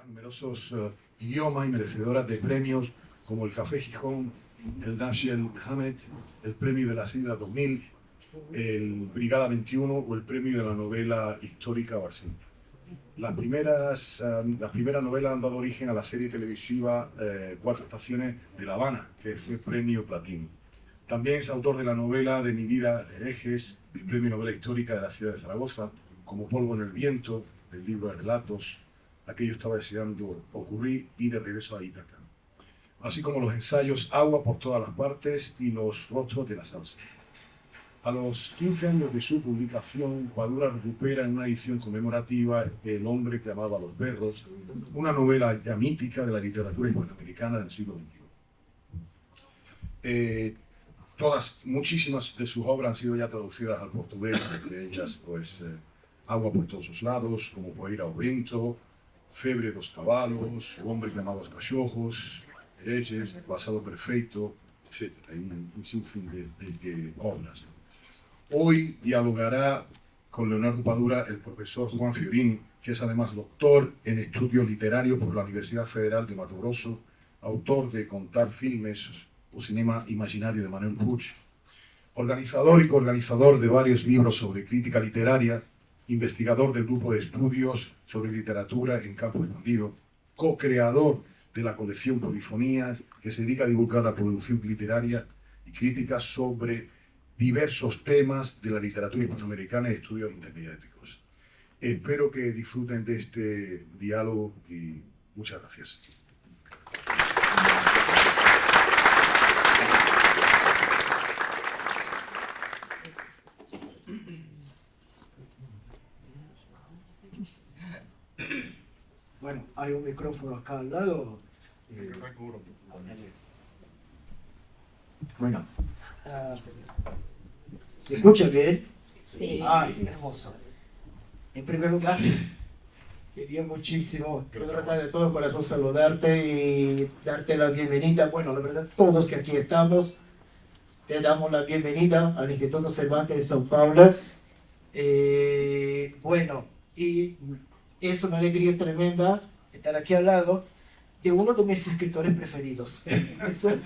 numerosos idiomas y merecedoras de premios como el Café Gijón, el Dashiell Hammett, el Premio de las Islas 2000, el Brigada 21 o el Premio de la Novela Histórica Barcelona. Las primeras novelas han dado origen a la serie televisiva Cuatro Estaciones de La Habana, que fue premio platino. También es autor de la novela De mi vida, Herejes, el Premio Novela Histórica de la ciudad de Zaragoza, como Polvo en el viento, del libro de relatos, Aquello estaba deseando ocurrir y De regreso a Ítaca, así como los ensayos Agua por todas las partes y Los rostros de la salsa. A los 15 años de su publicación, Padura recupera en una edición conmemorativa El hombre que amaba a los perros, una novela ya mítica de la literatura hispanoamericana del siglo XXI. Muchísimas de sus obras han sido ya traducidas al portugués, entre ellas pues, Agua por todos los lados, Como Poeira ao Vento, Febre dos Cavalos, O hombre que amaba os cachorros, Herejes, Pasado Perfeito, etc. Hay un sinfín de obras. Hoy dialogará con Leonardo Padura el profesor Juan Fiorini, que es además doctor en estudios literarios por la Universidad Federal de Mato Grosso, autor de Contar filmes o Cinema Imaginario de Manuel Puig, organizador y coorganizador de varios libros sobre crítica literaria, investigador del grupo de estudios sobre literatura en campo expandido, co-creador de la colección Polifonías, que se dedica a divulgar la producción literaria y crítica sobre diversos temas de la literatura hispanoamericana y estudios intermediáticos. Espero que disfruten de este diálogo y muchas gracias. Bueno, hay un micrófono acá al lado. Bueno, ¿se escucha bien? Sí. Hermoso. En primer lugar, quería muchísimo, de verdad, de todo corazón saludarte y darte la bienvenida. Bueno, la verdad, todos que aquí estamos, te damos la bienvenida al Instituto Cervantes de São Paulo. Bueno, y es una alegría tremenda estar aquí al lado de uno de mis escritores preferidos. Voy a hacer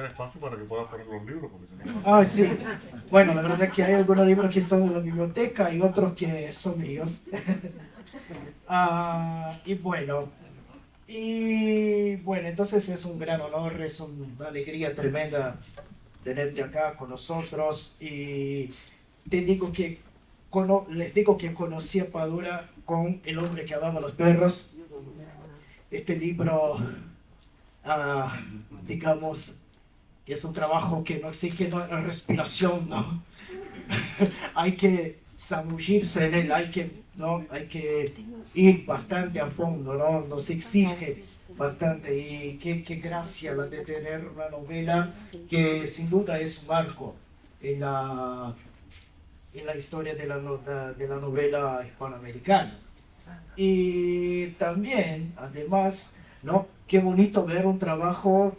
espacio para que puedas poner los libros. Sí. Bueno, la verdad es que hay algunos libros que son de la biblioteca y otros que son míos. Y bueno, entonces es un gran honor, es una alegría tremenda tenerte acá con nosotros. Y les digo que conocí a Padura con El hombre que amaba a los perros. Este libro, digamos, que es un trabajo que no exige la respiración, ¿no? Hay que zambullirse en él, hay que ir bastante a fondo, ¿no? Nos exige bastante. Y qué gracia la de tener una novela que sin duda es un marco en la historia de la novela hispanoamericana. Y también, además, ¿no? Qué bonito ver un trabajo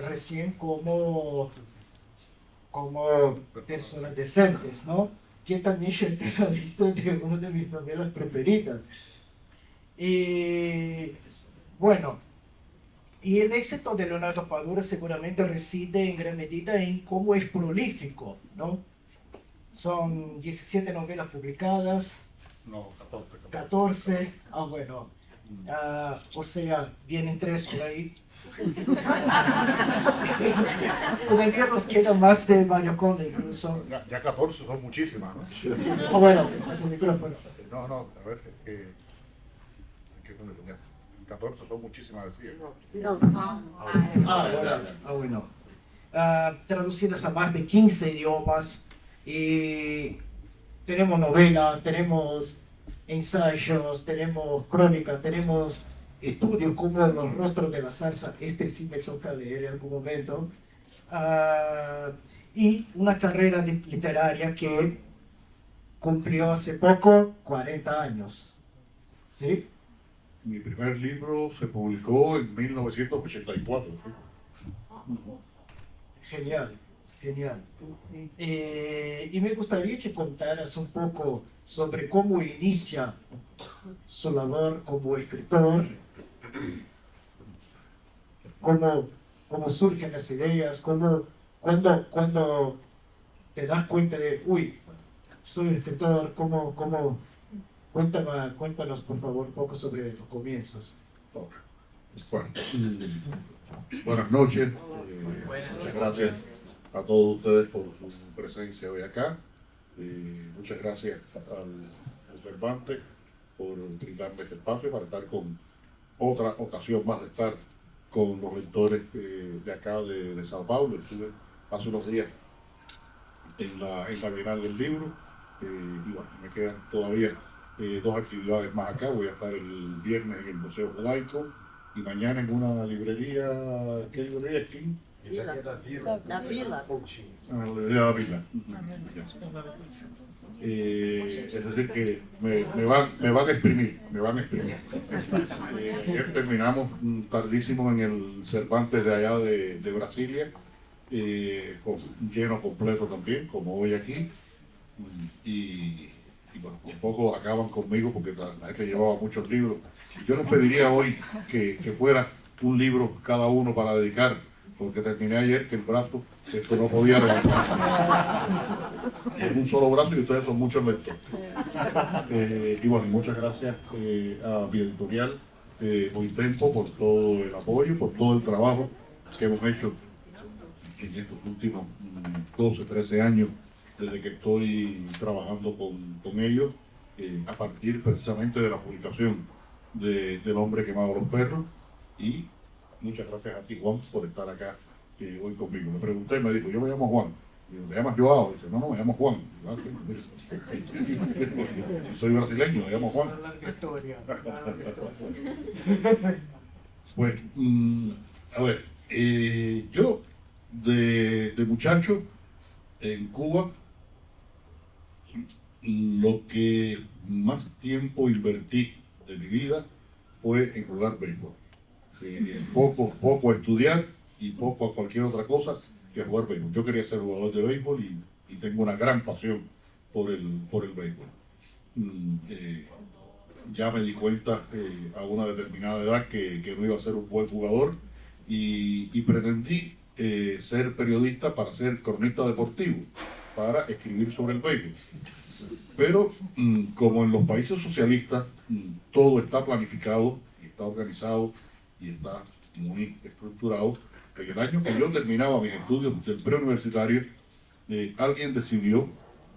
recién como Personas Decentes, ¿no? Que también ya está en la lista de una de mis novelas preferidas. Y bueno, y el éxito de Leonardo Padura seguramente reside en gran medida en cómo es prolífico, ¿no? Son 17 novelas publicadas. No, 14. 14, bueno, o sea, vienen 3 por ahí. Todavía nos queda más de Mario Conde incluso. Ya 14 son muchísimas, ¿no? Bueno, es un micrófono. No, a ver, que 14 son muchísimas, decía. Bueno. Traducidas a más de 15 idiomas. Y tenemos novela, tenemos ensayos, tenemos crónica, tenemos estudios como Los rostros de la salsa. Este sí me toca leer en algún momento. Y una carrera literaria que cumplió hace poco 40 años. ¿Sí? Mi primer libro se publicó en 1984. Genial. Genial. Y me gustaría que contaras un poco sobre cómo inicia su labor como escritor, cómo surgen las ideas, cuando te das cuenta de, uy, soy escritor, cuéntanos por favor un poco sobre tus comienzos. Bueno, buenas noches. Muchas gracias a todos ustedes por su presencia hoy acá. Muchas gracias al Cervantes por brindarme este espacio para estar con otra ocasión más de estar con los lectores de acá de Sao Paulo. Estuve hace unos días en la Bienal del Libro y bueno, me quedan todavía dos actividades más acá. Voy a estar el viernes en el Museo Judaico y mañana en una librería. ¿Qué librería es? Da Vila. Ah, la librería de la Vila. Es decir que me van a exprimir. Ayer terminamos tardísimo en el Cervantes de allá de Brasilia, lleno completo también, como hoy aquí. Y bueno, un poco acaban conmigo porque la gente llevaba muchos libros. Yo les pediría hoy que fuera un libro cada uno para dedicar, porque terminé ayer que el brazo esto no podía levantar. Con un solo brazo y ustedes son muchos lectores. Y bueno, muchas gracias a mi editorial Boitempo por todo el apoyo, por todo el trabajo que hemos hecho en estos últimos 12, 13 años desde que estoy trabajando con ellos, a partir precisamente de la publicación del hombre quemado a los perros. Y muchas gracias a ti, Juan, por estar acá hoy conmigo. Me pregunté, me dijo, yo me llamo Juan. Digo, ¿te llamas Joao? Dice, no, me llamo Juan. Digo, soy brasileño, me llamo Juan. Pues, a ver, yo de muchacho en Cuba, lo que más tiempo invertí de mi vida fue en jugar béisbol. Poco a estudiar y poco a cualquier otra cosa que a jugar béisbol. Yo quería ser jugador de béisbol y tengo una gran pasión por el béisbol. Ya me di cuenta a una determinada edad que no iba a ser un buen jugador y pretendí ser periodista para ser cronista deportivo, para escribir sobre el béisbol. Pero como en los países socialistas todo está planificado y está organizado y está muy estructurado, en el año que yo terminaba mis estudios del preuniversitario, alguien decidió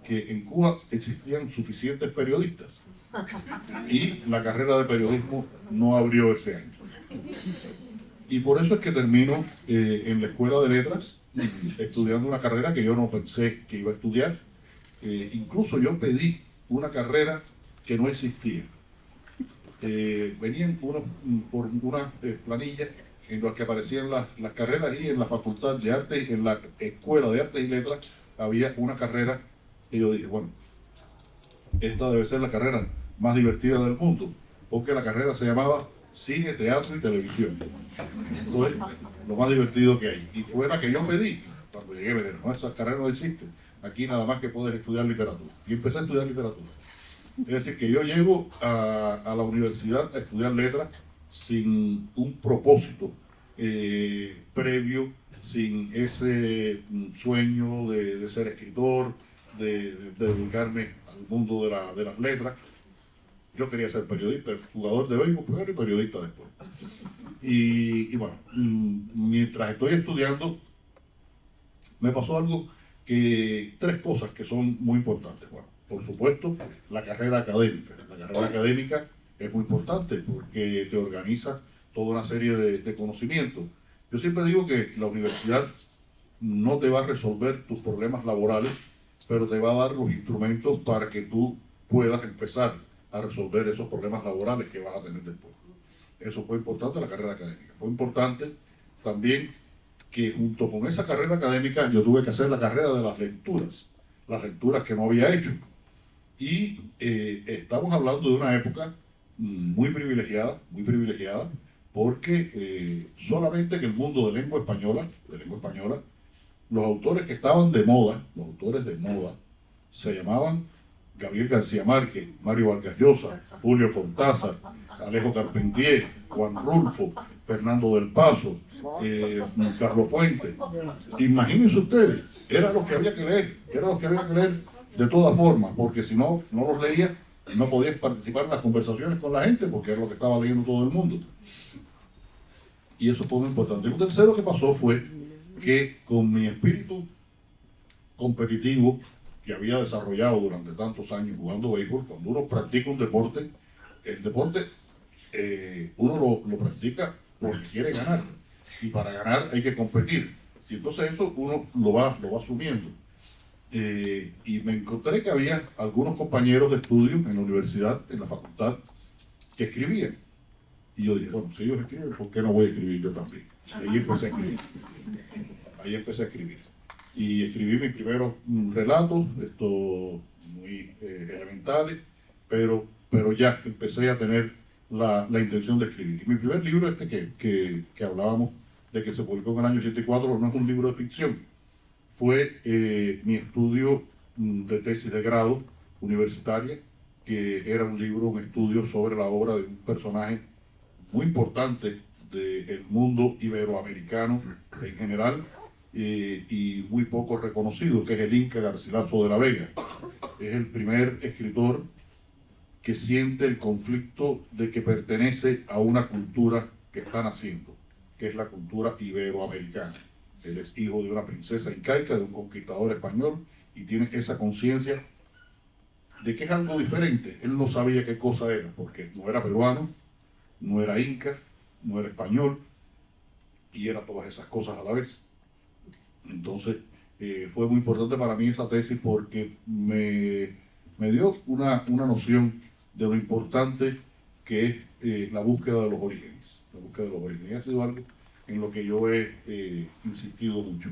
que en Cuba existían suficientes periodistas y la carrera de periodismo no abrió ese año. Y por eso es que termino en la Escuela de Letras estudiando una carrera que yo no pensé que iba a estudiar. Incluso yo pedí una carrera que no existía. Venían por unas planillas en las que aparecían las carreras y en la Facultad de Artes, en la Escuela de Artes y Letras, había una carrera y yo dije, bueno, esta debe ser la carrera más divertida del mundo, porque la carrera se llamaba Cine, Teatro y Televisión. Entonces, lo más divertido que hay. Y fue la que yo pedí. Cuando llegué me dijeron, no, esa carrera no existe. Aquí nada más que puedes estudiar literatura. Y empecé a estudiar literatura. Es decir, que yo llego a la universidad a estudiar letras sin un propósito previo, sin ese sueño de ser escritor, de dedicarme al mundo de las letras. Yo quería ser periodista, jugador de béisbol primero y periodista después. Y bueno, mientras estoy estudiando, me pasó algo tres cosas que son muy importantes. Bueno, por supuesto, la carrera académica. La carrera académica es muy importante porque te organiza toda una serie de conocimientos. Yo siempre digo que la universidad no te va a resolver tus problemas laborales, pero te va a dar los instrumentos para que tú puedas empezar a resolver esos problemas laborales que vas a tener después. Eso fue importante en la carrera académica. Fue importante también que junto con esa carrera académica yo tuve que hacer la carrera de las lecturas que no había hecho. Y estamos hablando de una época muy privilegiada, porque solamente en el mundo de lengua española, los autores que estaban de moda, los autores de moda, se llamaban Gabriel García Márquez, Mario Vargas Llosa, Julio Cortázar, Alejo Carpentier, Juan Rulfo, Fernando del Paso, Carlos Fuentes. Imagínense ustedes, era lo que había que leer, era lo que había que leer de todas formas, porque si no, no los leías, no podías participar en las conversaciones con la gente, porque era lo que estaba leyendo todo el mundo. Y eso fue muy importante. Lo tercero que pasó fue que con mi espíritu competitivo que había desarrollado durante tantos años jugando béisbol, cuando uno practica un deporte, el deporte uno lo practica porque quiere ganar. Y para ganar hay que competir. Y entonces eso uno lo va asumiendo. Y me encontré que había algunos compañeros de estudio en la universidad, en la facultad, que escribían. Y yo dije, bueno, si ellos escriben, ¿por qué no voy a escribir yo también? Y ahí empecé a escribir. Ahí empecé a escribir. Y escribí mis primeros relatos, muy elementales, pero ya empecé a tener la intención de escribir. Y mi primer libro, que hablábamos de que se publicó en el año 84, no es un libro de ficción, fue mi estudio de tesis de grado universitaria, que era un estudio sobre la obra de un personaje muy importante del mundo iberoamericano en general, y muy poco reconocido, que es el Inca Garcilaso de la Vega. Es el primer escritor que siente el conflicto de que pertenece a una cultura que está naciendo, que es la cultura iberoamericana. Él es hijo de una princesa incaica, de un conquistador español, y tiene esa conciencia de que es algo diferente. Él no sabía qué cosa era, porque no era peruano, no era inca, no era español, y era todas esas cosas a la vez. Entonces, fue muy importante para mí esa tesis porque me dio una noción de lo importante que es la búsqueda de los orígenes. La búsqueda de los orígenes. Y ha sido algo en lo que yo he insistido mucho.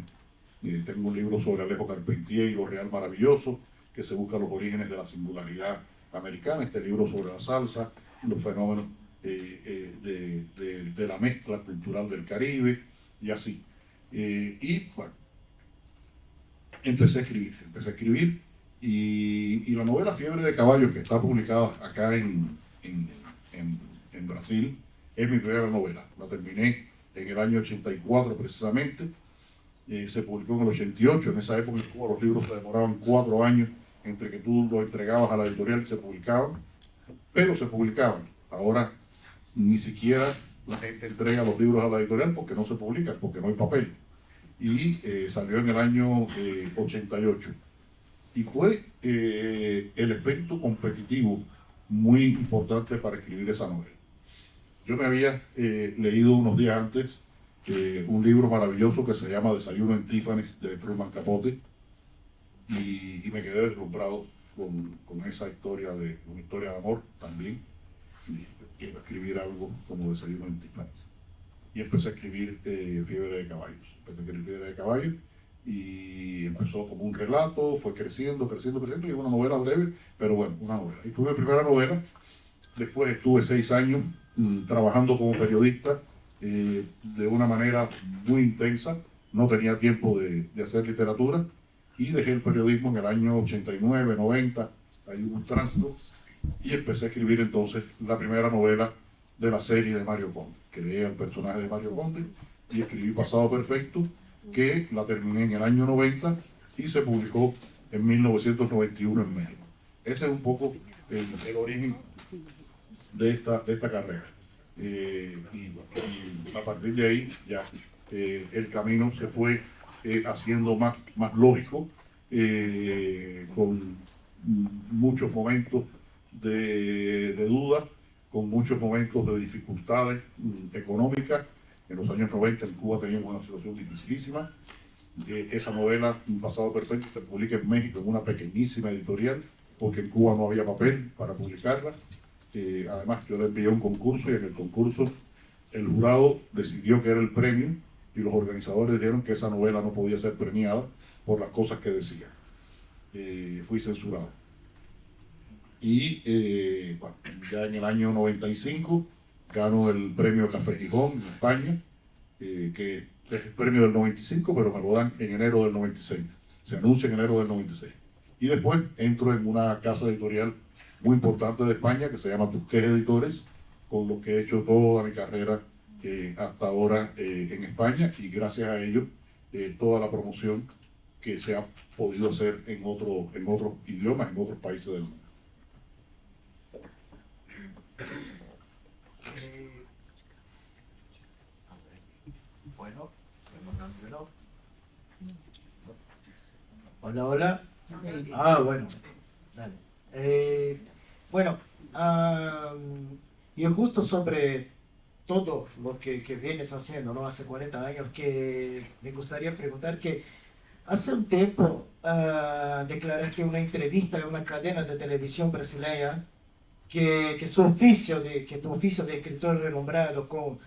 Tengo un libro sobre Alejo Carpentier y lo real maravilloso, que se busca los orígenes de la singularidad americana. Este libro sobre la salsa, los fenómenos de la mezcla cultural del Caribe, y así. Y bueno, empecé a escribir, y la novela Fiebre de Caballos, que está publicada acá en Brasil, es mi primera novela. La terminé en el año 84 precisamente, se publicó en el 88. En esa época en Cuba los libros se demoraban 4 años entre que tú los entregabas a la editorial y se publicaban, pero se publicaban. Ahora ni siquiera la gente entrega los libros a la editorial porque no se publican, porque no hay papel. Y salió en el año 88. Y fue el espíritu competitivo muy importante para escribir esa novela. Yo me había leído unos días antes un libro maravilloso que se llama Desayuno en Tiffany's, de Truman Capote, y me quedé deslumbrado con esa historia, una historia de amor también. Y dije, quiero escribir algo como Desayuno en Tiffany's. Y empecé a escribir Fiebre de Caballos. Empecé a escribir Fiebre de Caballos y empezó como un relato, fue creciendo, y es una novela breve, pero bueno, una novela. Y fue mi primera novela. Después estuve 6 años trabajando como periodista de una manera muy intensa. No tenía tiempo de hacer literatura, y dejé el periodismo en el año 89, 90, hay un tránsito, y empecé a escribir entonces la primera novela de la serie de Mario Conde. Creé el personaje de Mario Conde y escribí Pasado Perfecto, que la terminé en el año 90 y se publicó en 1991 en México. Ese es un poco el origen de esta carrera. Y a partir de ahí ya el camino se fue haciendo más lógico, con muchos momentos de duda, con muchos momentos de dificultades económicas. En los años 90 en Cuba teníamos una situación dificilísima. Esa novela, Pasado Perfecto, se publica en México en una pequeñísima editorial, porque en Cuba no había papel para publicarla. Además, yo le envié un concurso, y en el concurso el jurado decidió que era el premio, y los organizadores dijeron que esa novela no podía ser premiada por las cosas que decía. Fui censurado. Y bueno, ya en el año 95 gano el premio Café Gijón en España, que es el premio del 95, pero me lo dan en enero del 96. Se anuncia en enero del 96. Y después entro en una casa editorial muy importante de España que se llama Tusquets Editores, con lo que he hecho toda mi carrera hasta ahora en España, y gracias a ello toda la promoción que se ha podido hacer en otros idiomas, en otros países del mundo. Bueno, hola, hola. Ah, bueno, dale. Bueno, y justo sobre todo lo que vienes haciendo, ¿no? Hace 40 años, que me gustaría preguntar que hace un tiempo declaraste en una entrevista en una cadena de televisión brasileña que tu oficio de escritor renombrado con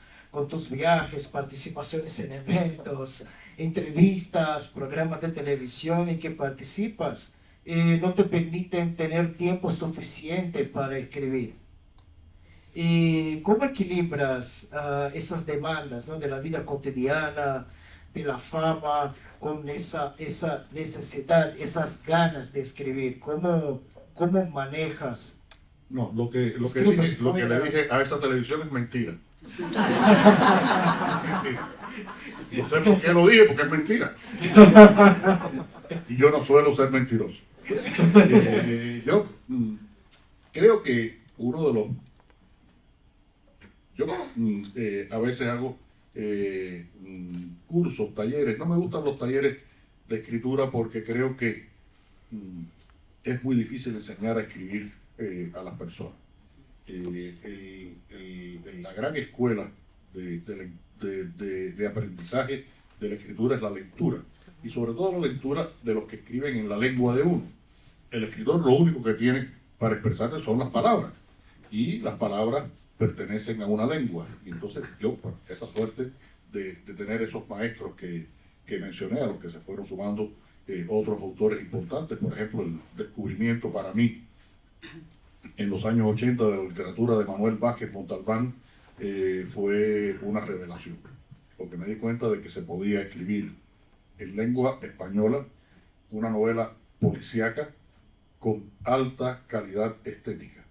tus viajes, participaciones en eventos, entrevistas, programas de televisión en que participas, no te permiten tener tiempo suficiente para escribir. ¿Y cómo equilibras esas demandas, ¿no? De la vida cotidiana, de la fama, con esa necesidad, esas ganas de escribir? ¿Cómo manejas? No, lo que le dije a esa televisión es mentira. No sé por qué lo dije, porque es mentira. Y yo no suelo ser mentiroso. Yo creo que uno de los... Yo a veces hago cursos, talleres. No me gustan los talleres de escritura porque creo que es muy difícil enseñar a escribir a las personas. La gran escuela de aprendizaje de la escritura es la lectura, y sobre todo la lectura de los que escriben en la lengua de uno. El escritor lo único que tiene para expresarse son las palabras, y las palabras pertenecen a una lengua. Y entonces yo, por esa suerte de tener esos maestros que mencioné, a los que se fueron sumando otros autores importantes, por ejemplo, el descubrimiento para mí en los años 80 de la literatura de Manuel Vázquez Montalbán fue una revelación, porque me di cuenta de que se podía escribir en lengua española una novela policíaca con alta calidad estética.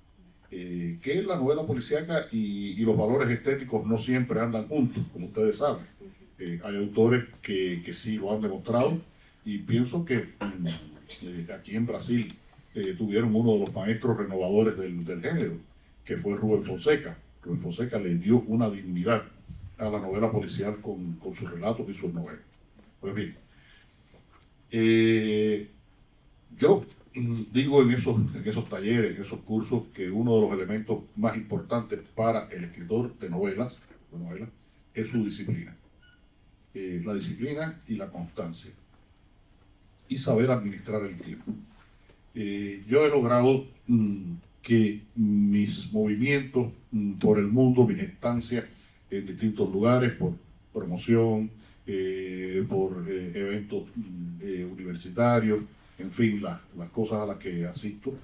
Que la novela policíaca y los valores estéticos no siempre andan juntos, como ustedes saben. Hay autores que sí lo han demostrado, y pienso que aquí en Brasil tuvieron uno de los maestros renovadores del género, que fue Rubén Fonseca. Rubén Fonseca le dio una dignidad a la novela policial con sus relatos y sus novelas. Pues bien, yo digo en esos talleres, en esos cursos, que uno de los elementos más importantes para el escritor de novelas es su disciplina. La disciplina y la constancia. Y saber administrar el tiempo. Yo he logrado que mis movimientos por el mundo, mis estancias en distintos lugares, por promoción, por eventos universitarios, en fin, las cosas a las que asisto,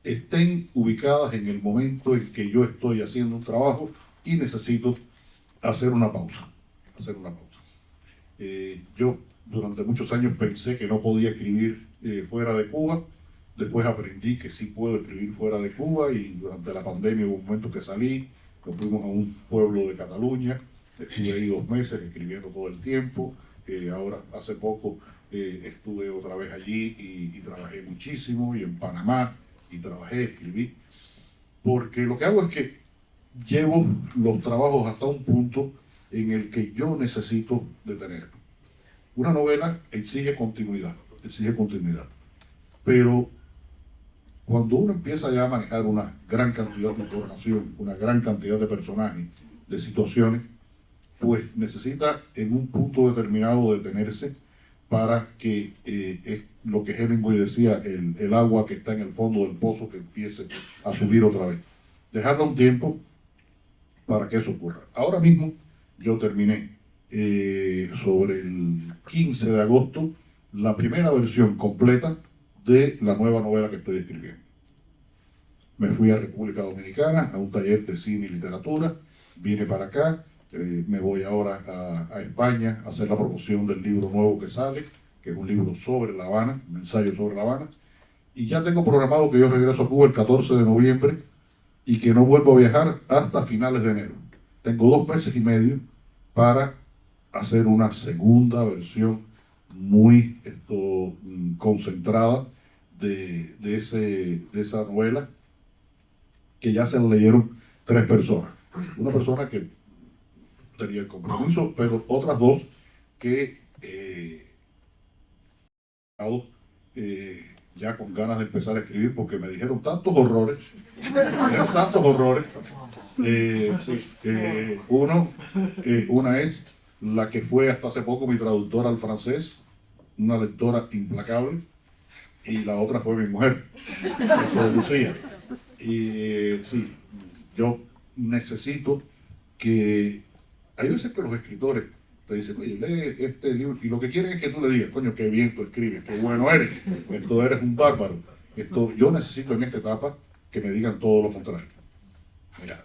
estén ubicadas en el momento en que yo estoy haciendo un trabajo y necesito hacer una pausa. Yo durante muchos años pensé que no podía escribir fuera de Cuba. Después aprendí que sí puedo escribir fuera de Cuba, y durante la pandemia hubo un momento que salí, nos fuimos a un pueblo de Cataluña, estuve ahí 2 meses escribiendo todo el tiempo. Ahora, hace poco, estuve otra vez allí y trabajé muchísimo, y en Panamá, y escribí, porque lo que hago es que llevo los trabajos hasta un punto en el que yo necesito detenerme. Una novela exige continuidad, pero cuando uno empieza ya a manejar una gran cantidad de información, una gran cantidad de personajes, de situaciones, pues necesita en un punto determinado detenerse para que es lo que Hemingway decía, el agua que está en el fondo del pozo que empiece a subir otra vez. Dejarlo un tiempo para que eso ocurra. Ahora mismo yo terminé sobre el 15 de agosto la primera versión completa de la nueva novela que estoy escribiendo. Me fui a República Dominicana a un taller de cine y literatura, vine para acá, Me voy ahora a España a hacer la promoción del libro nuevo que sale, que es un libro sobre La Habana, un ensayo sobre La Habana. Y ya tengo programado que yo regreso a Cuba el 14 de noviembre y que no vuelvo a viajar hasta finales de enero. Tengo 2 meses y medio para hacer una segunda versión muy concentrada de esa novela, que ya se la leyeron 3 personas. Una persona que tenía el compromiso, pero otras 2 que ya con ganas de empezar a escribir porque me dijeron tantos horrores. Una es la que fue hasta hace poco mi traductora al francés, una lectora implacable, y la otra fue mi mujer, eso de Lucía. Y sí, yo necesito que... Hay veces que los escritores te dicen, oye, lee este libro, y lo que quieren es que tú le digas, coño, qué bien tú escribes, qué bueno eres, esto eres un bárbaro. Yo necesito en esta etapa que me digan todo lo contrario. Mira,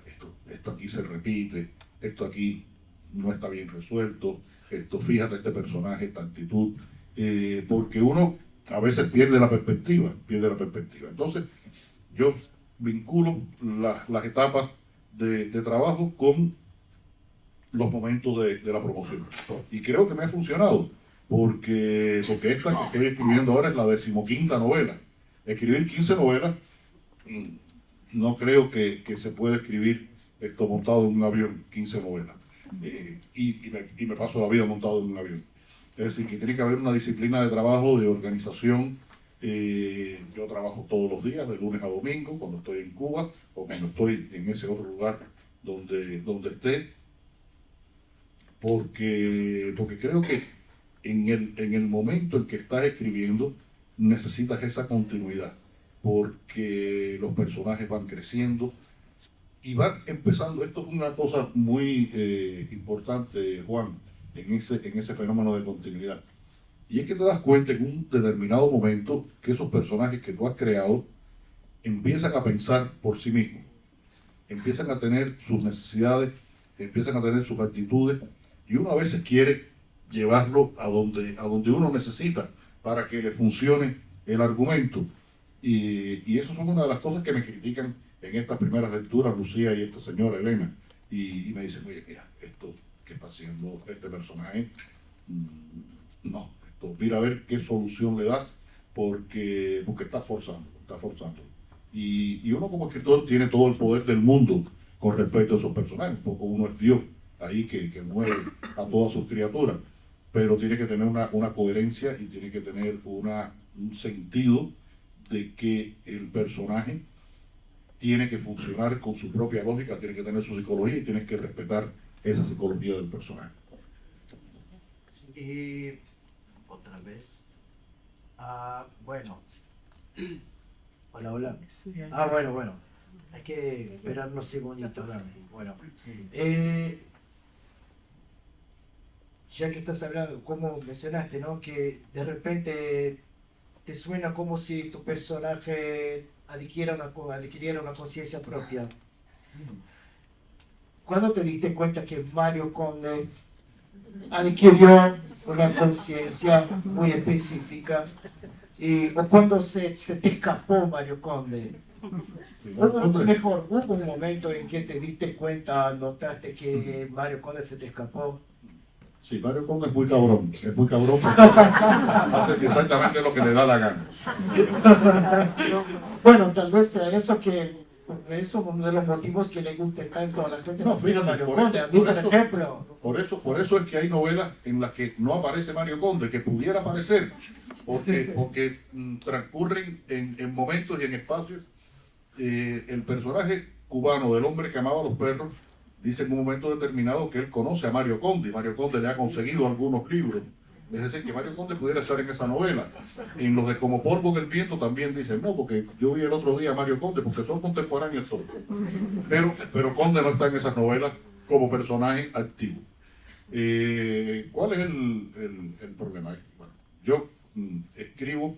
esto aquí se repite, esto aquí no está bien resuelto, fíjate este personaje, esta actitud, porque uno a veces pierde la perspectiva. Entonces, yo vinculo las etapas de trabajo con los momentos de la promoción. Y creo que me ha funcionado, porque esta que estoy escribiendo ahora es la 15ª novela. Escribir 15 novelas, no creo que se pueda escribir esto montado en un avión, 15 novelas. Y me paso la vida montado en un avión. Es decir, que tiene que haber una disciplina de trabajo, de organización. Yo trabajo todos los días, de lunes a domingo, cuando estoy en Cuba o cuando estoy en ese otro lugar donde esté, porque creo que en el momento en que estás escribiendo necesitas esa continuidad, porque los personajes van creciendo y van empezando. Esto es una cosa muy importante, Juan, en ese fenómeno de continuidad. Y es que te das cuenta en un determinado momento que esos personajes que tú has creado empiezan a pensar por sí mismos, empiezan a tener sus necesidades, empiezan a tener sus actitudes, y uno a veces quiere llevarlo a donde uno necesita para que le funcione el argumento. Y eso son una de las cosas que me critican en estas primeras lecturas, Lucía y esta señora Elena. Y me dicen, oye, mira, esto que está haciendo este personaje, no, mira a ver qué solución le das, porque está forzando. Y uno como escritor tiene todo el poder del mundo con respecto a esos personajes, porque uno es Dios ahí que mueve a todas sus criaturas, pero tiene que tener una coherencia y tiene que tener un sentido de que el personaje tiene que funcionar con su propia lógica, tiene que tener su psicología y tienes que respetar esa psicología del personaje. Y otra vez. Bueno. Hola. Bueno. Hay que esperar unos segunditos. Bueno. Ya que estás hablando, como mencionaste, ¿no? Que de repente te suena como si tu personaje adquiriera una conciencia propia. ¿Cuándo te diste cuenta que Mario Conde adquirió una conciencia muy específica? ¿O cuándo se te escapó Mario Conde? Hubo un momento en que te diste cuenta, notaste que Mario Conde se te escapó. Sí, Mario Conde es muy cabrón porque hace exactamente lo que le da la gana. Bueno, tal vez sea eso es uno de los motivos que le guste tanto a la gente. No, fíjate, Mario Conde, a mí, por ejemplo. Por eso es que hay novelas en las que no aparece Mario Conde, que pudiera aparecer, porque transcurren en momentos y en espacios. El personaje cubano del hombre que amaba a los perros dice en un momento determinado que él conoce a Mario Conde, y Mario Conde le ha conseguido algunos libros. Es decir, que Mario Conde pudiera estar en esa novela. En los de Como polvo en el viento también dicen, no, porque yo vi el otro día a Mario Conde, porque son contemporáneos todos. Pero Conde no está en esas novelas como personaje activo. ¿Cuál es el problema? Bueno, yo escribo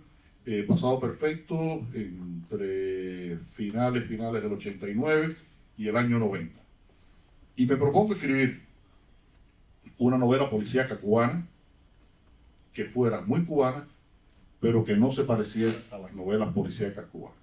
Pasado Perfecto entre finales del 89 y el año 90. Y me propongo escribir una novela policíaca cubana que fuera muy cubana, pero que no se pareciera a las novelas policíacas cubanas.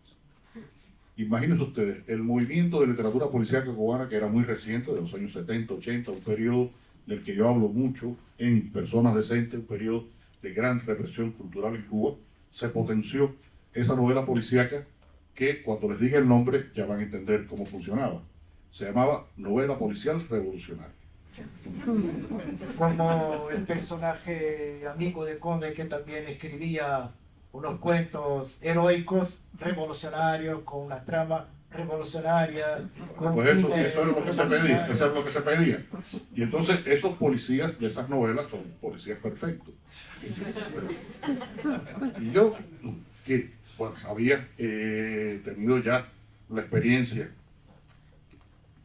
Imagínense ustedes, el movimiento de literatura policíaca cubana, que era muy reciente, de los años 70, 80, un periodo del que yo hablo mucho en Personas Decentes, un periodo de gran represión cultural en Cuba, se potenció esa novela policíaca que, cuando les diga el nombre, ya van a entender cómo funcionaba. Se llamaba novela policial revolucionaria. Como el personaje amigo de Conde que también escribía unos cuentos heroicos, revolucionarios, con una trama revolucionaria, con Pues eso fines es lo que se pedía, revolucionarios. eso es lo que se pedía. Y entonces esos policías de esas novelas son policías perfectos. Y yo, que bueno, había tenido ya la experiencia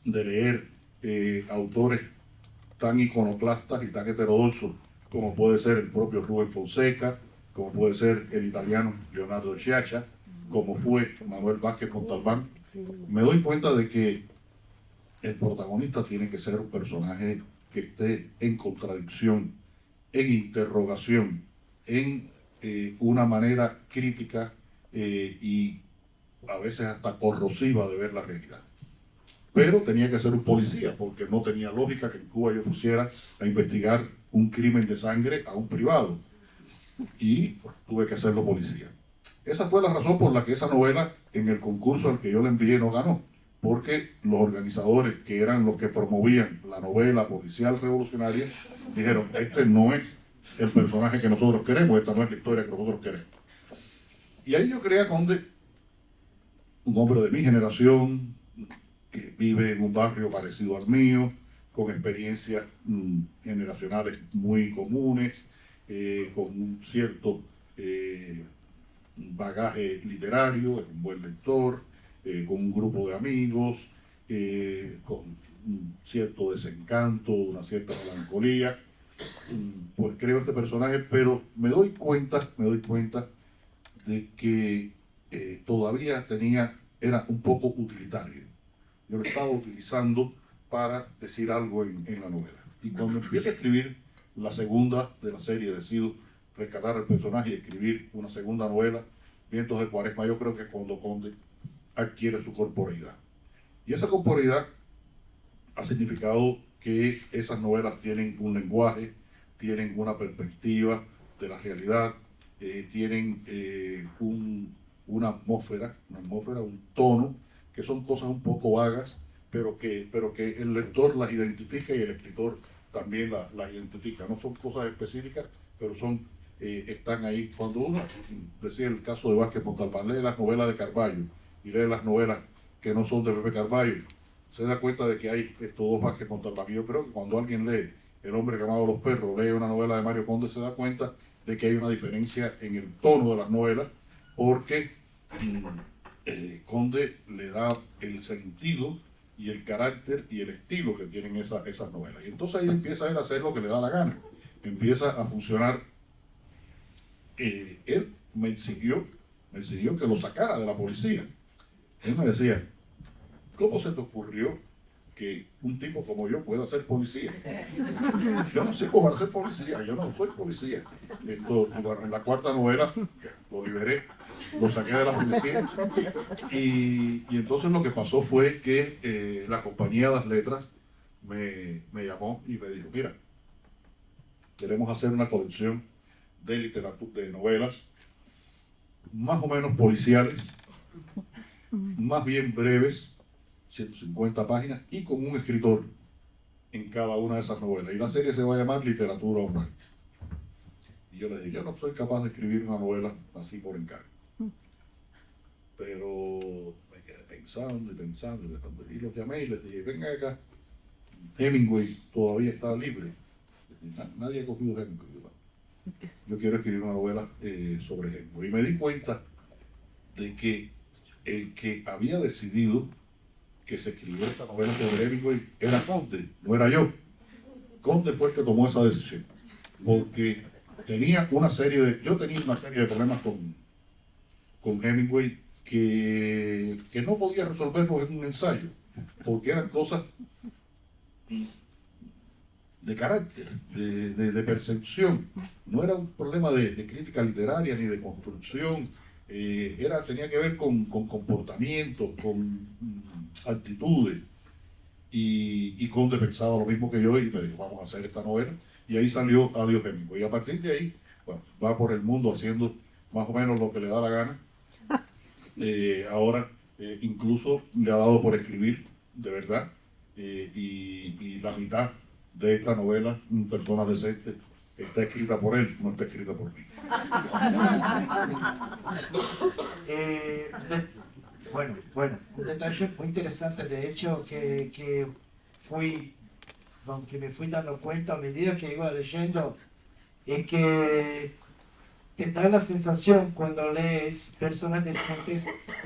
de leer autores tan iconoclastas y tan heterodoxos como puede ser el propio Rubén Fonseca, como puede ser el italiano Leonardo Sciascia, como fue Manuel Vázquez Montalbán, me doy cuenta de que el protagonista tiene que ser un personaje que esté en contradicción, en interrogación, en una manera crítica y a veces hasta corrosiva de ver la realidad. Pero tenía que ser un policía, porque no tenía lógica que en Cuba yo pusiera a investigar un crimen de sangre a un privado. Y pues, tuve que hacerlo policía. Esa fue la razón por la que esa novela, en el concurso al que yo la envié, no ganó. Porque los organizadores, que eran los que promovían la novela policial revolucionaria, dijeron, este no es el personaje que nosotros queremos, esta no es la historia que nosotros queremos. Y ahí yo creé a Conde, un hombre de mi generación, que vive en un barrio parecido al mío, con experiencias generacionales muy comunes, con un cierto bagaje literario, es un buen lector, con un grupo de amigos, con un cierto desencanto, una cierta melancolía. Pues creo este personaje, pero me doy cuenta de que todavía era un poco utilitario. Yo lo estaba utilizando para decir algo en la novela. Y cuando empiezo a escribir la segunda de la serie, decido rescatar el personaje y escribir una segunda novela, Vientos de Cuaresma, yo creo que cuando Conde adquiere su corporeidad. Y esa corporeidad ha significado que esas novelas tienen un lenguaje, tienen una perspectiva de la realidad, tienen una atmósfera, un tono, que son cosas un poco vagas, pero que el lector las identifica y el escritor también las identifica. No son cosas específicas, pero están ahí. Cuando uno, decía el caso de Vázquez Montalbán, lee las novelas de Carballo y lee las novelas que no son de Pepe Carballo, se da cuenta de que hay estos dos Vázquez Montalbán. Y yo creo que cuando alguien lee El hombre que amaba a los perros, lee una novela de Mario Conde, se da cuenta de que hay una diferencia en el tono de las novelas, porque Conde le da el sentido y el carácter y el estilo que tienen esas novelas. Y entonces ahí empieza él a hacer lo que le da la gana. Empieza a funcionar. Él me exigió que lo sacara de la policía. Él me decía, ¿cómo se te ocurrió que un tipo como yo pueda ser policía? Yo no sé cómo va a ser policía, yo no soy policía. En la cuarta novela lo liberé, lo saqué de la policía y entonces lo que pasó fue que la compañía de las letras me llamó y me dijo, mira, queremos hacer una colección de literatura, de novelas más o menos policiales, más bien breves, 150 páginas, y con un escritor en cada una de esas novelas. Y la serie se va a llamar Literatura Oral. Y yo le dije, yo no soy capaz de escribir una novela así por encargo. Pero me quedé pensando y los llamé y les dije, venga acá, Hemingway todavía está libre. Nadie ha cogido Hemingway. Yo quiero escribir una novela sobre Hemingway. Y me di cuenta de que el que había decidido que se escribió esta novela sobre Hemingway era Conde, no era yo. Conde fue el que tomó esa decisión, porque yo tenía una serie de problemas con Hemingway que no podía resolverlos en un ensayo, porque eran cosas de carácter, de percepción. No era un problema de crítica literaria ni de construcción, tenía que ver con comportamientos, con actitudes. Y Conde pensaba lo mismo que yo y me dijo, vamos a hacer esta novela. Y ahí salió Adiós Hemingway. Y a partir de ahí, bueno, va por el mundo haciendo más o menos lo que le da la gana. Ahora incluso le ha dado por escribir, de verdad, y la mitad de esta novela, Personas Decentes, está escrita por él, no está escrita por mí. Bueno, un detalle muy interesante, de hecho, que me fui dando cuenta a medida que iba leyendo, es que te da la sensación cuando lees Personas Decentes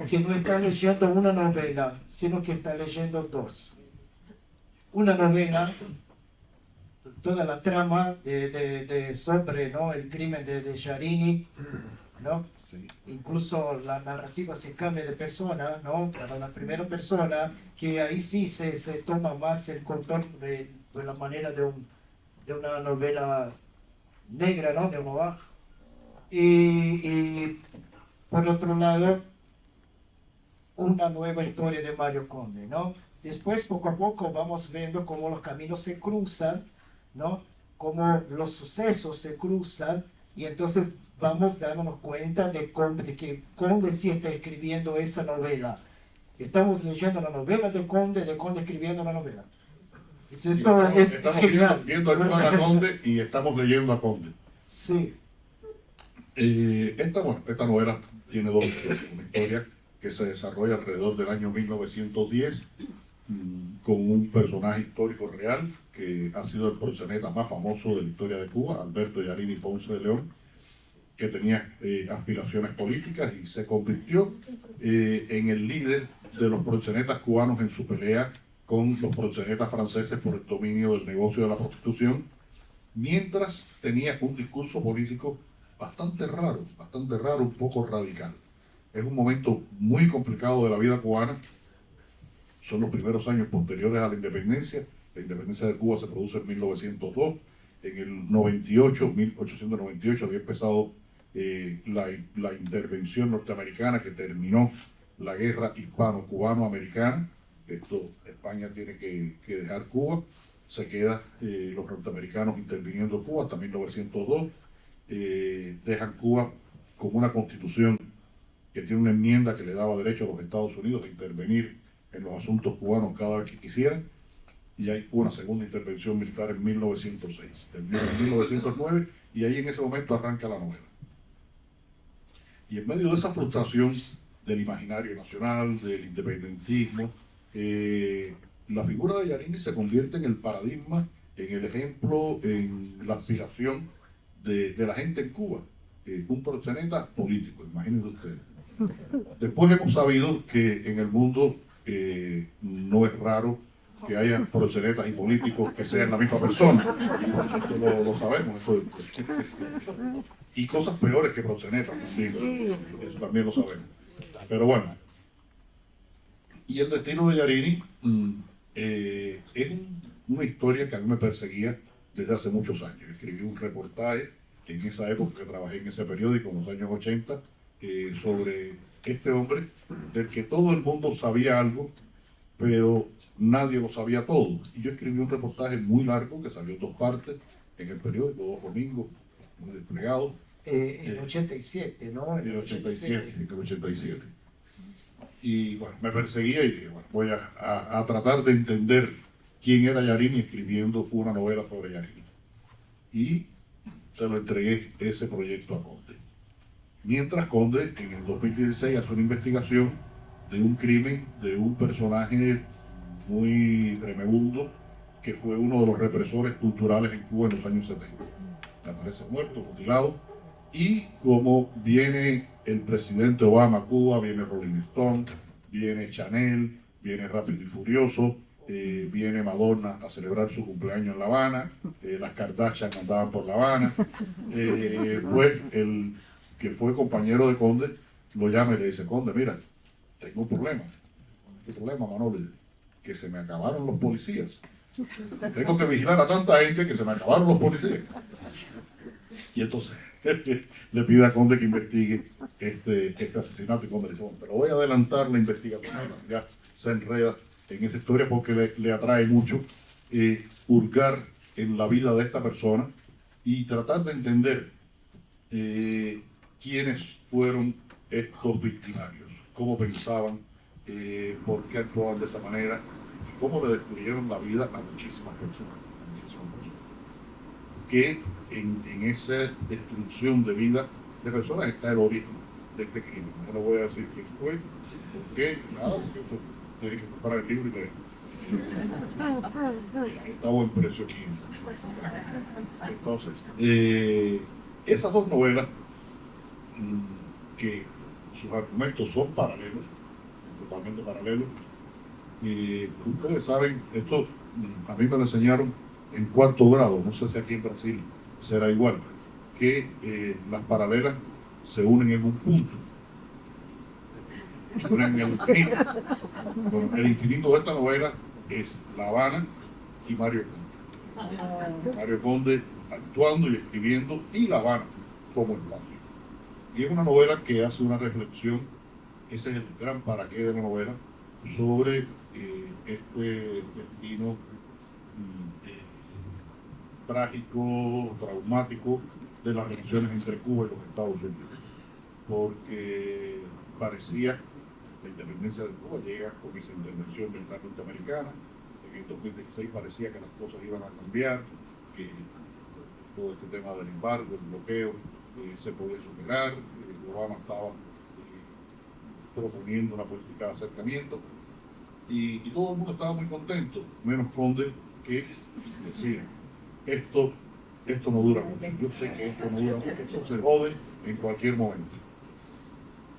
que no estás leyendo una novela, sino que estás leyendo dos. Una novela, toda la trama sobre, ¿no?, el crimen de Giannini, ¿no? Sí. Incluso la narrativa se cambia de persona, ¿no?, para la primera persona, que ahí sí se toma más el contorno de la manera de una novela negra, ¿no?, de noir. Y por otro lado, una nueva historia de Mario Conde, ¿no? Después, poco a poco, vamos viendo cómo los caminos se cruzan, ¿no?, cómo los sucesos se cruzan, y entonces vamos dándonos cuenta de que Conde sí está escribiendo esa novela. Estamos leyendo la novela de Conde escribiendo la novela. Estamos viendo a Conde y estamos leyendo a Conde. Sí. Esta novela tiene dos historias. Una historia que se desarrolla alrededor del año 1910 con un personaje histórico real que ha sido el proxeneta más famoso de la historia de Cuba, Alberto Giannini Ponce de León, que tenía aspiraciones políticas y se convirtió en el líder de los proxenetas cubanos en su pelea con los proxenetas franceses por el dominio del negocio de la prostitución, mientras tenía un discurso político bastante raro, un poco radical. Es un momento muy complicado de la vida cubana. Son los primeros años posteriores a la independencia. La independencia de Cuba se produce en 1902. En el 1898, había empezado la intervención norteamericana que terminó la guerra hispano-cubano-americana. España tiene que dejar Cuba. Se queda los norteamericanos interviniendo en Cuba hasta 1902. Dejan Cuba con una constitución que tiene una enmienda que le daba derecho a los Estados Unidos a intervenir en los asuntos cubanos cada vez que quisieran, y hay una segunda intervención militar en 1906, en 1909, y ahí en ese momento arranca la novela. Y en medio de esa frustración del imaginario nacional, del independentismo, la figura de Giannini se convierte en el paradigma, en el ejemplo, en la aspiración de la gente en Cuba, un proxeneta político, imagínense ustedes. Después hemos sabido que en el mundo no es raro que haya proxenetas y políticos que sean la misma persona. Esto lo sabemos. Y cosas peores que proxenetas también. Eso también lo sabemos. Pero bueno. Y el destino de Giannini es una historia que a mí me perseguía desde hace muchos años. Escribí un reportaje en esa época que trabajé en ese periódico, en los años 80, sobre este hombre del que todo el mundo sabía algo, pero nadie lo sabía todo. Y yo escribí un reportaje muy largo que salió en 2 partes en el periódico, 2 domingos, muy desplegado. En 87, ¿no? En el 87. Y bueno, me perseguía y dije, bueno, voy a tratar de entender quién era Giannini escribiendo una novela sobre Giannini. Y se lo entregué ese proyecto a Conde. Mientras Conde, en el 2016, hace una investigación de un crimen de un personaje muy tremebundo que fue uno de los represores culturales en Cuba en los años 70. Aparece muerto, mutilado, y como viene el presidente Obama a Cuba, viene Rolling Stone, viene Chanel, viene Rápido y Furioso, viene Madonna a celebrar su cumpleaños en La Habana, las Kardashian andaban por La Habana, pues el que fue compañero de Conde lo llama y le dice: Conde, mira, tengo un problema. ¿Qué problema, Manolo? Que se me acabaron los policías. Tengo que vigilar a tanta gente que se me acabaron los policías. Y entonces le pide a Conde que investigue este asesinato y Conde dice, bueno, pero voy a adelantar la investigación. Ya se enreda en esa historia porque le atrae mucho hurgar en la vida de esta persona y tratar de entender quiénes fueron estos victimarios, cómo pensaban, por qué actuaban de esa manera, cómo le destruyeron la vida a muchísimas personas. Que en esa destrucción de vida de personas está el origen de este crimen. No voy a decir quién fue, por qué, nada, porque eso tiene que preparar el libro y leer. Está a buen precio aquí. Entonces, esas dos novelas, que sus argumentos son paralelos, totalmente paralelos, ustedes saben, esto a mí me lo enseñaron en cuarto grado, no sé si aquí en Brasil será igual, que las paralelas se unen en un punto, se unen en el infinito. Bueno, el infinito de esta novela es La Habana y Mario Conde. Mario Conde actuando y escribiendo, y La Habana como espacio. Y es una novela que hace una reflexión, ese es el gran para qué de la novela, sobre este destino trágico, traumático de las relaciones entre Cuba y los Estados Unidos. Porque parecía, la independencia de Cuba llega con esa intervención militar norteamericana, en el 2016 parecía que las cosas iban a cambiar, que todo este tema del embargo, el bloqueo, se podía superar, Obama estaba proponiendo una política de acercamiento, y todo el mundo estaba muy contento, menos Conde, que decía, esto no dura mucho, yo sé que esto no dura mucho, esto se jode en cualquier momento.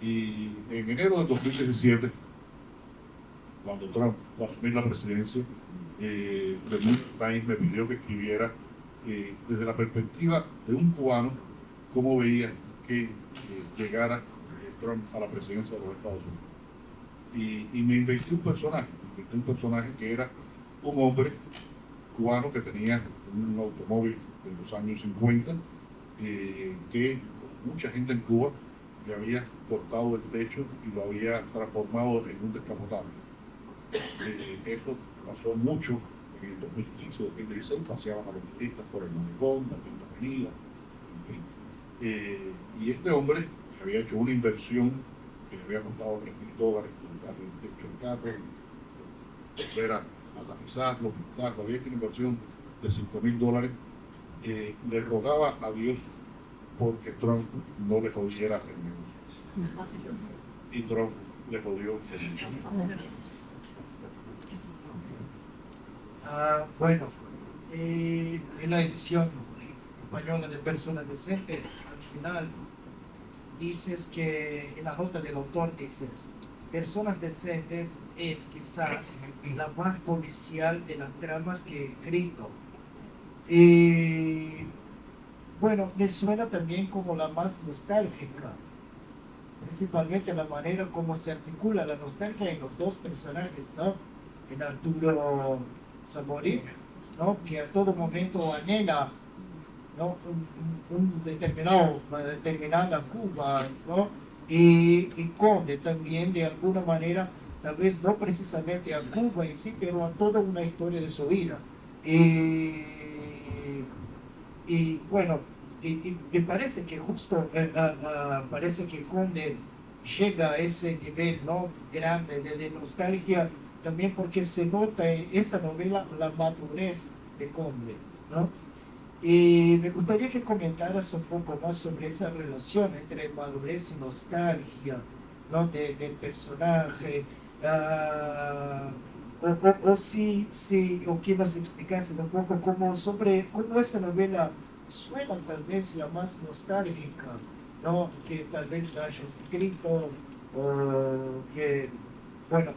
Y en enero del 2017, cuando Trump va a asumir la presidencia, The New York Times me pidió que escribiera desde la perspectiva de un cubano cómo veía que llegara Trump a la presidencia de los Estados Unidos. Y me inventé un personaje que era un hombre cubano que tenía un automóvil de los años 50, que mucha gente en Cuba le había cortado el techo y lo había transformado en un descapotable. Eso pasó mucho en el 2015-2016, paseaban a los turistas por el malecón, la Quinta Avenida, en fin. Y este hombre había hecho una inversión que le había costado $3,000, colocarle el techo del carro, volver a tapizarlo, pintarlo, había hecho una inversión de $5,000. Le rogaba a Dios porque Trump no le jodiera el negocio. Y Trump le jodió el negocio. Bueno, en la edición española de Personas Decentes, al final, dices que en la nota del autor dices, Personas Decentes es quizás la más policial de las tramas que he escrito. Y bueno, me suena también como la más nostálgica, principalmente la manera como se articula la nostalgia en los dos personajes, ¿no? En Arturo Saborit, ¿no? Que a todo momento anhela, ¿no? Una determinada Cuba, ¿no? Y Conde también, de alguna manera, tal vez no precisamente a Cuba en sí, pero a toda una historia de su vida. Y bueno, y me parece que justo parece que Conde llega a ese nivel, ¿no? Grande de nostalgia, también porque se nota en esa novela la madurez de Conde, ¿no? Y me gustaría que comentaras un poco más sobre esa relación entre madurez y nostalgia, ¿no? Del personaje, o que nos explicases un poco sobre cómo esa novela suena tal vez la más nostálgica, ¿no? Que tal vez hayas escrito, o que, bueno,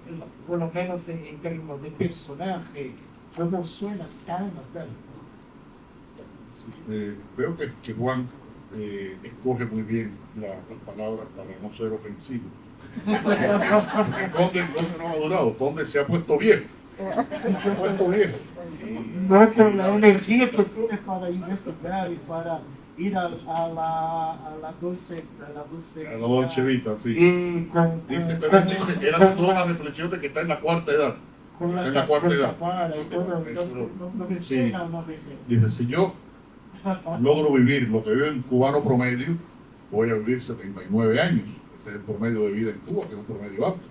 por lo menos en términos de personaje, cómo suena tan nostálgico. Veo que Juan escoge muy bien las palabras para no ser ofensivo. Porque Conde no ha durado, Conde se ha puesto viejo. Puesto viejo. No, pero la energía que tienes para investigar y para ir a A la Dolce Vita, sí. Y Dice, pero dice, era toda la reflexión de que está en la cuarta edad. con Está la en la cuarta edad. tapada y todo, Eso, no me sí. suena, no me Dice, si yo logro vivir lo que vive un cubano promedio, voy a vivir 79 años. Ese es el promedio de vida en Cuba, que es un promedio alto.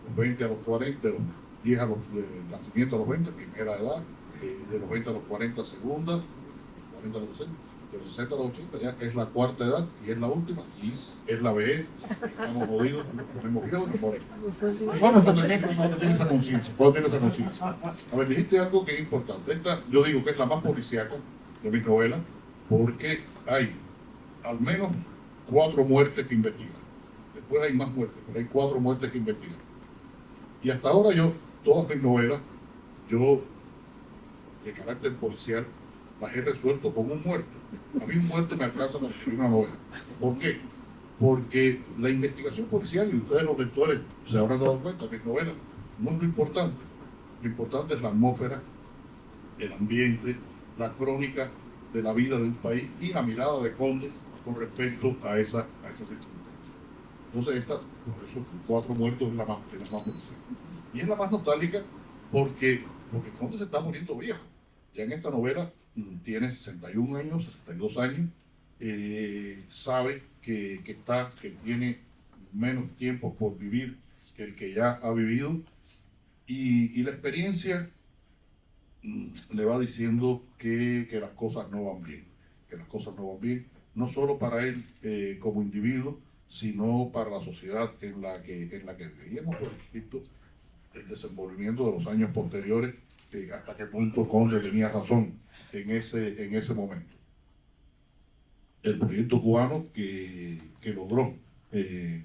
De los 20 a los 40, de los 10 a los de nacimiento a los 20, primera edad, de los 20 a los 40, segunda, de los 40 a los 60, de los 60 a los 80, ya que es la cuarta edad y es la última, y es la vejez. Estamos jodidos, nos ponemos viejos y nos morimos. Bueno, ¿Cuándo tienes esa conciencia? ¿Cuándo tienes esa conciencia? A ver, dijiste algo que es importante. Esta, yo digo que es la más policíaca de mis novelas, porque hay al menos 4 muertes que investigan. Después hay más muertes, pero hay 4 muertes que investigan. Y hasta ahora yo, todas mis novelas, yo, de carácter policial, las he resuelto con un muerto. A mí un muerto me alcanza para escribir una novela. ¿Por qué? Porque la investigación policial, y ustedes los lectores se habrán dado cuenta, mis novelas, no es lo importante. Lo importante es la atmósfera, el ambiente, la crónica de la vida de un país y la mirada de Conde con respecto a esa circunstancia. Entonces esta, por eso 4 muertos es la más policial. Y es la más nostálgica porque Conde se está muriendo viejo. Ya en esta novela tiene 61 años, 62 años, sabe que tiene menos tiempo por vivir que el que ya ha vivido, y la experiencia le va diciendo que las cosas no van bien, no solo para él como individuo, sino para la sociedad en la que vive. Y hemos visto el desenvolvimiento de los años posteriores, hasta qué punto Conde tenía razón en ese momento. El proyecto cubano que logró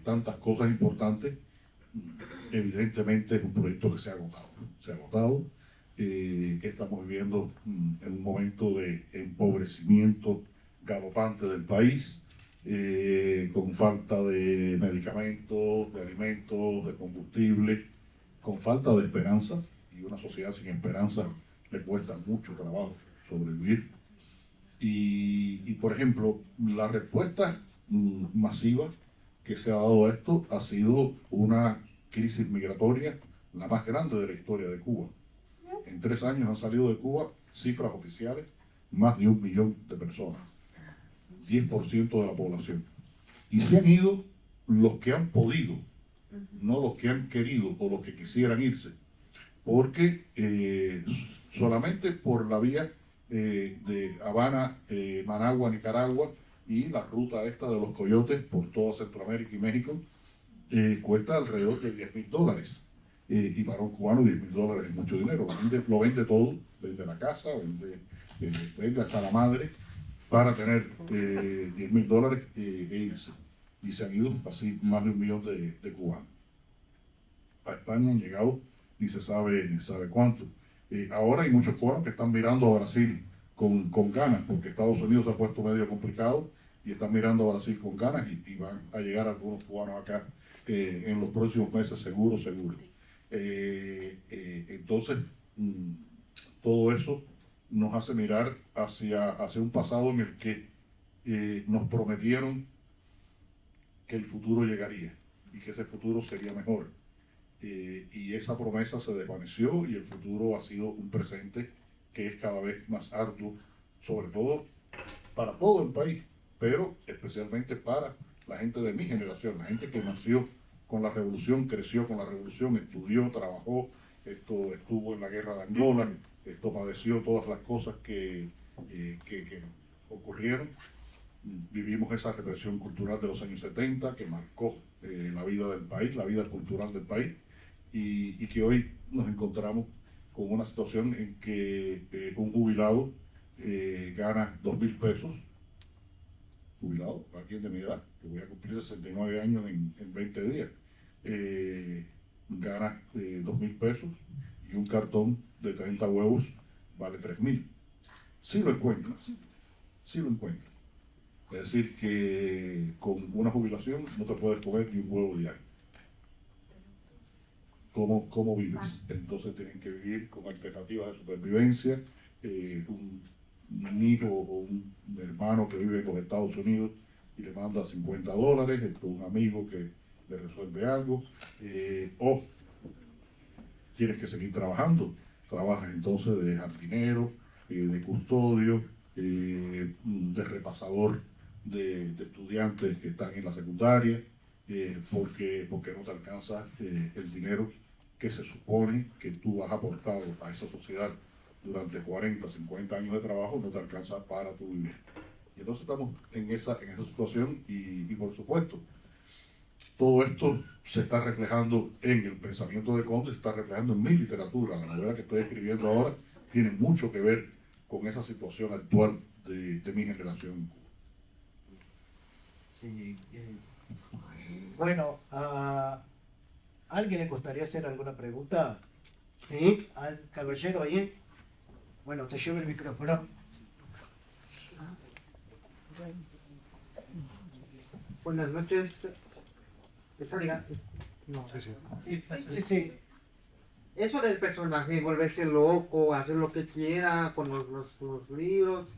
tantas cosas importantes, evidentemente es un proyecto que se ha agotado. Estamos viviendo en un momento de empobrecimiento galopante del país, con falta de medicamentos, de alimentos, de combustible, con falta de esperanza, y una sociedad sin esperanza le cuesta mucho trabajo sobrevivir. Y por ejemplo, la respuesta masiva que se ha dado a esto ha sido una crisis migratoria, la más grande de la historia de Cuba. En 3 años han salido de Cuba, cifras oficiales, más de 1 millón de personas, 10% de la población. Y se han ido los que han podido, no los que han querido o los que quisieran irse, porque solamente por la vía de Habana, Managua, Nicaragua, y la ruta esta de los coyotes por toda Centroamérica y México, cuesta alrededor de $10.000. Y para un cubano $10.000 es mucho dinero. Lo vende todo, vende la casa, vende hasta la madre para tener $10.000 e irse. Y se han ido así más de 1 millón de cubanos. A España han llegado ni se sabe cuánto. Ahora hay muchos cubanos que están mirando a Brasil con ganas, porque Estados Unidos se ha puesto medio complicado y están mirando a Brasil con ganas, y van a llegar algunos cubanos acá en los próximos meses, seguro. Entonces, todo eso nos hace mirar hacia un pasado en el que nos prometieron que el futuro llegaría y que ese futuro sería mejor. Y esa promesa se desvaneció, y el futuro ha sido un presente que es cada vez más arduo, sobre todo para todo el país, pero especialmente para la gente de mi generación, la gente que nació con la revolución, creció con la revolución, estudió, trabajó, estuvo en la guerra de Angola, padeció todas las cosas que ocurrieron. Vivimos esa represión cultural de los años 70 que marcó la vida del país, la vida cultural del país, y que hoy nos encontramos con una situación en que un jubilado gana 2.000 pesos, jubilado, alguien de mi edad, que voy a cumplir 69 años en 20 días, gana 2.000 pesos, y un cartón de 30 huevos vale 3.000. Sí lo encuentras. Es decir, que con una jubilación no te puedes comer ni un huevo diario. cómo vives. Entonces tienen que vivir con alternativas de supervivencia. Un hijo o un hermano que vive en los Estados Unidos y le manda $50, un amigo que le resuelve algo, o tienes que seguir trabajando. Trabajas entonces de jardinero, de custodio, de repasador de estudiantes que están en la secundaria, porque no te alcanza el dinero que se supone que tú has aportado a esa sociedad durante 40, 50 años de trabajo, no te alcanza para tu vivir. Y entonces estamos en esa situación y por supuesto, todo esto se está reflejando en el pensamiento de Conde, se está reflejando en mi literatura. La novela que estoy escribiendo ahora tiene mucho que ver con esa situación actual de mi generación. Sí, bueno, ¿a alguien le gustaría hacer alguna pregunta? Sí, al caballero ahí. Bueno, te llevo el micrófono. Buenas noches. No. Sí. Eso del personaje, volverse loco, hacer lo que quiera con los libros,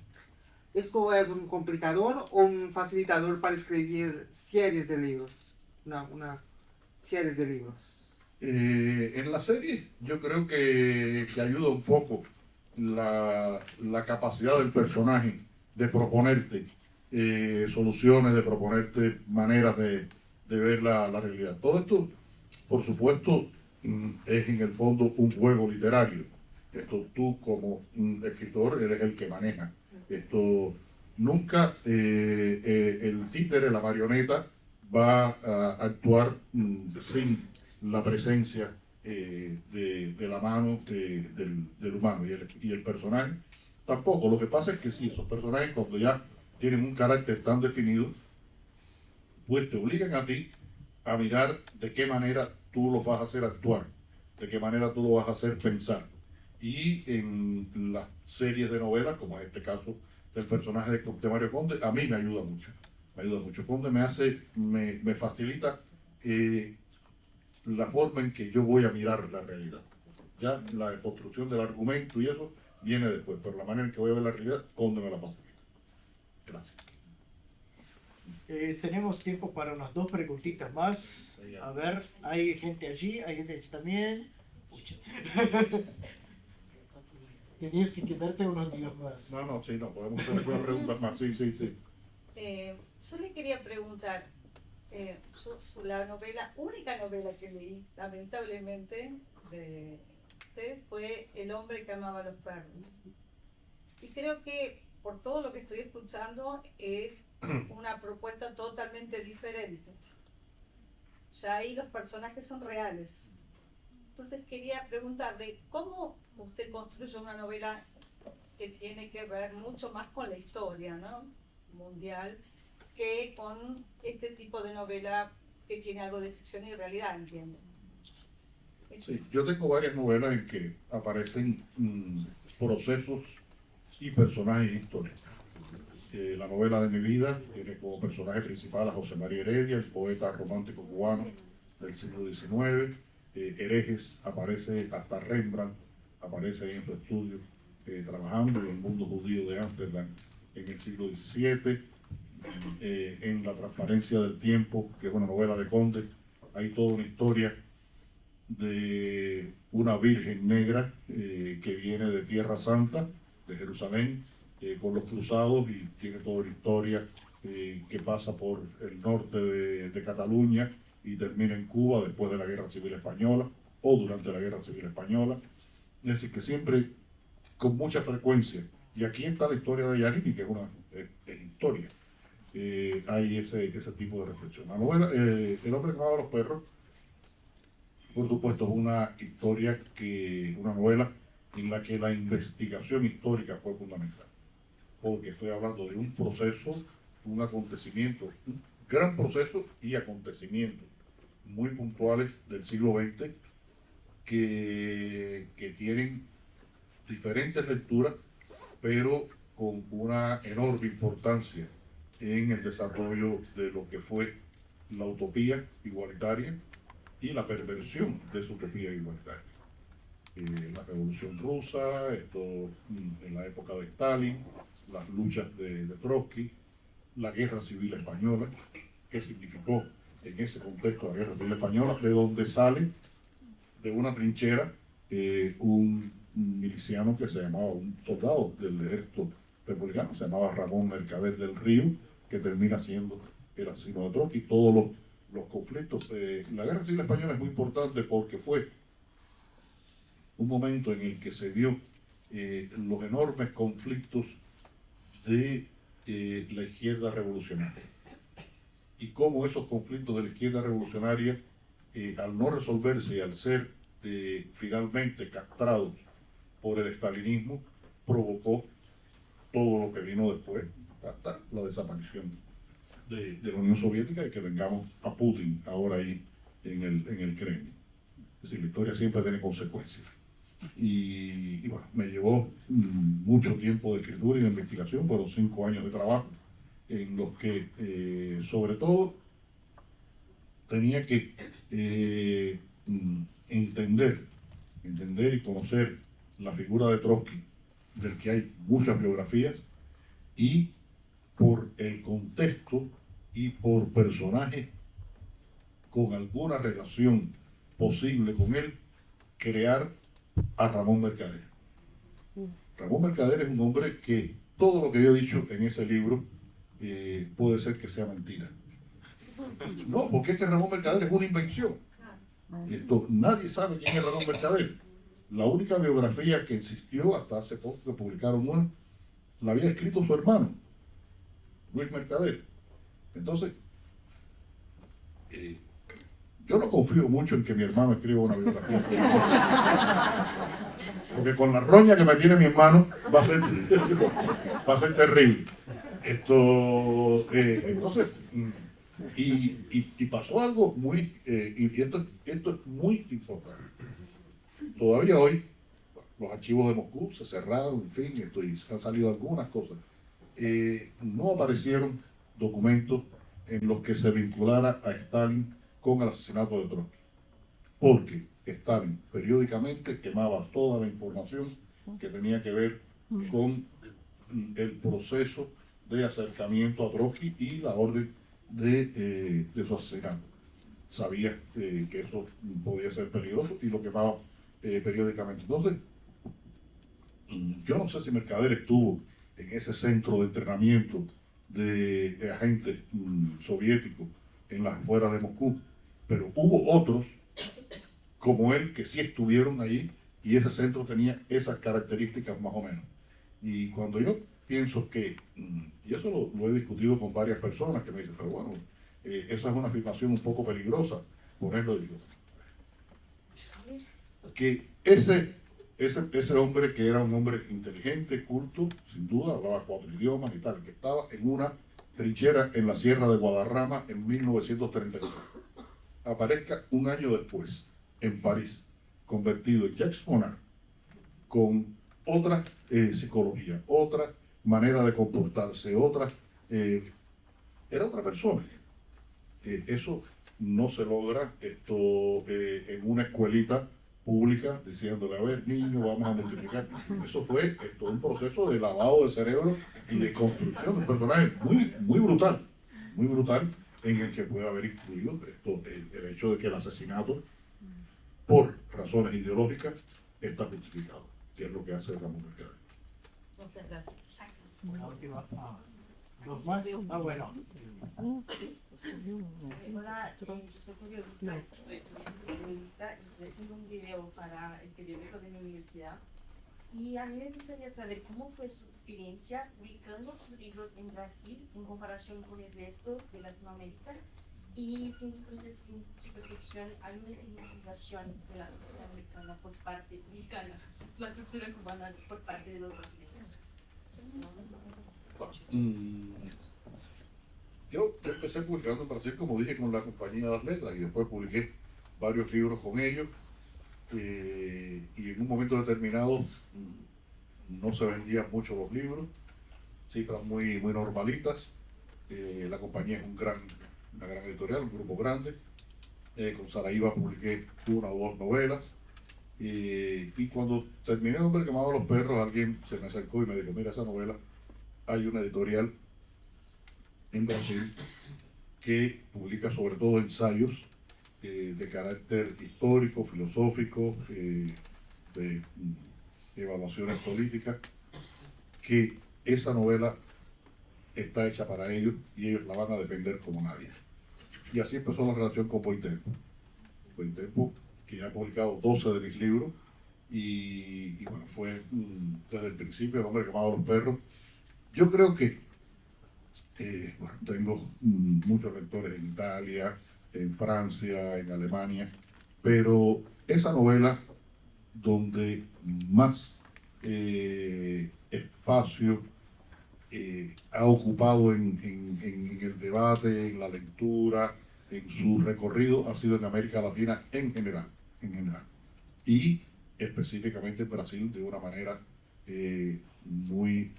¿esto es un complicador o un facilitador para escribir series de libros? Una series de libros. En la serie yo creo que ayuda un poco la capacidad del personaje de proponerte soluciones, de proponerte maneras de ver la realidad. Todo esto, por supuesto, es en el fondo un juego literario. Esto tú como escritor eres el que maneja. Esto nunca el títere, la marioneta, va a actuar sin la presencia de la mano del humano y el personaje tampoco. Lo que pasa es que sí, esos personajes cuando ya tienen un carácter tan definido, pues te obligan a ti a mirar de qué manera tú los vas a hacer actuar, de qué manera tú los vas a hacer pensar. Y en las series de novelas, como en este caso del personaje de Mario Conde, a mí me ayuda mucho. Me ayuda mucho. Conde me facilita la forma en que yo voy a mirar la realidad. Ya la construcción del argumento y eso viene después, pero la manera en que voy a ver la realidad, Conde me la facilita. Gracias. Tenemos tiempo para unas 2 preguntitas más. A ver, hay gente allí también. Pucha. Tenías que quedarte unos días más. No, sí, no, podemos hacer algunas preguntas más. Sí. Yo le quería preguntar, la única novela que leí, lamentablemente, de usted fue El hombre que amaba a los perros. Y creo que por todo lo que estoy escuchando es una propuesta totalmente diferente. Ya ahí los personajes son reales. Entonces quería preguntarle, ¿cómo usted construye una novela que tiene que ver mucho más con la historia, ¿no?, mundial, que con este tipo de novela que tiene algo de ficción y realidad, entiendo? Sí, yo tengo varias novelas en que aparecen procesos y personajes históricos. La novela de mi vida tiene como personaje principal a José María Heredia, el poeta romántico cubano del siglo XIX. Herejes, aparece hasta Rembrandt, aparece en su estudio trabajando en el mundo judío de Ámsterdam en el siglo XVII. En La transparencia del tiempo, que es una novela de Conde, hay toda una historia de una virgen negra que viene de Tierra Santa, de Jerusalén, con los cruzados, y tiene toda una historia que pasa por el norte de Cataluña y termina en Cuba después de la Guerra Civil Española o durante la Guerra Civil Española. Es decir, que siempre con mucha frecuencia, y aquí está la historia de Yanini, que es una historia, hay ese tipo de reflexión. La novela El hombre que amaba a los perros, por supuesto, es una historia, una novela en la que la investigación histórica fue fundamental, porque estoy hablando de un proceso, un acontecimiento, un gran proceso y acontecimientos muy puntuales del siglo XX que tienen diferentes lecturas, pero con una enorme importancia en el desarrollo de lo que fue la utopía igualitaria, y la perversión de su utopía igualitaria. La Revolución Rusa, esto en la época de Stalin, las luchas de Trotsky, la Guerra Civil Española, que significó en ese contexto la Guerra Civil Española, de donde sale de una trinchera un miliciano que se llamaba, un soldado del ejército republicano, se llamaba Ramón Mercader del Río, que termina siendo el asesino de Trotsky. Todos los conflictos. La Guerra Civil Española es muy importante porque fue un momento en el que se vio los enormes conflictos de la izquierda revolucionaria y cómo esos conflictos de la izquierda revolucionaria, al no resolverse y al ser finalmente castrados por el estalinismo, provocó todo lo que vino después, hasta la desaparición de la Unión Soviética y que vengamos a Putin ahora ahí en el Kremlin. Es decir, la historia siempre tiene consecuencias. Y bueno, me llevó mucho tiempo de escritura y de investigación, fueron 5 años de trabajo en los que sobre todo tenía que entender y conocer la figura de Trotsky, del que hay muchas biografías, y por el contexto y por personajes con alguna relación posible con él, crear a Ramón Mercader. Ramón Mercader es un hombre que todo lo que yo he dicho en ese libro puede ser que sea mentira. No, porque es que Ramón Mercader es una invención. Nadie sabe quién es Ramón Mercader. La única biografía que existió hasta hace poco, que publicaron una, la había escrito su hermano, Luis Mercader. Entonces, yo no confío mucho en que mi hermano escriba una biografía. Porque con la roña que me tiene mi hermano va a ser terrible. Entonces, y pasó algo muy, y esto es muy importante. Todavía hoy, los archivos de Moscú se cerraron, en fin, y han salido algunas cosas. No aparecieron documentos en los que se vinculara a Stalin con el asesinato de Trotsky, porque Stalin periódicamente quemaba toda la información que tenía que ver con el proceso de acercamiento a Trotsky y la orden de su asesinato. Sabía que eso podía ser peligroso y lo quemaba periódicamente. Entonces, yo no sé si Mercader estuvo en ese centro de entrenamiento de agentes soviéticos en las afueras de Moscú, pero hubo otros como él que sí estuvieron allí y ese centro tenía esas características más o menos. Y cuando yo pienso que, y eso lo he discutido con varias personas que me dicen, pero bueno, esa es una afirmación un poco peligrosa, ponerlo, digo, que ese hombre, que era un hombre inteligente, culto, sin duda, hablaba 4 idiomas y tal, que estaba en una trinchera en la Sierra de Guadarrama en 1932, aparezca un año después en París, convertido en Jacques Monod, con otra psicología, otra manera de comportarse, era otra persona. Eso no se logra en una escuelita pública diciéndole, a ver, niño, vamos a multiplicar. Eso fue un proceso de lavado de cerebro y de construcción de un personaje muy brutal, en el que puede haber incluido el hecho de que el asesinato por razones ideológicas está justificado, que es lo que hace Ramón Mercader. Muchas gracias. La última. ¿Dos más? Ah, bueno. Hola, soy periodista, y estoy haciendo un video para el periódico de mi universidad. Y a mí me gustaría saber cómo fue su experiencia publicando sus libros en Brasil en comparación con el resto de Latinoamérica, y sin su percepción, hay una estigmatización de la cultura americana por parte mexicana, la cultura cubana por parte de los brasileños. Yo empecé publicando en Brasil, como dije, con la Compañía de las Letras, y después publiqué varios libros con ellos, y en un momento determinado no se vendían mucho los libros, cifras muy normalitas. La compañía es una gran editorial, un grupo grande, Con Saraíba publiqué una o dos novelas. Y cuando terminé El hombre que amaba a los perros, alguien se me acercó y me dijo, mira, esa novela, hay una editorial en Brasil que publica sobre todo ensayos de carácter histórico, filosófico, de evaluaciones políticas, que esa novela está hecha para ellos y ellos la van a defender como nadie. Y así empezó la relación con Buen Tempo. Buen Tempo, que ya ha publicado 12 de mis libros, y bueno, fue desde el principio El hombre que amaba a los perros. Yo creo que bueno, tengo muchos lectores en Italia, en Francia, en Alemania, pero esa novela donde más espacio ha ocupado en el debate, en la lectura, en su recorrido, ha sido en América Latina en general, y específicamente en Brasil de una manera muy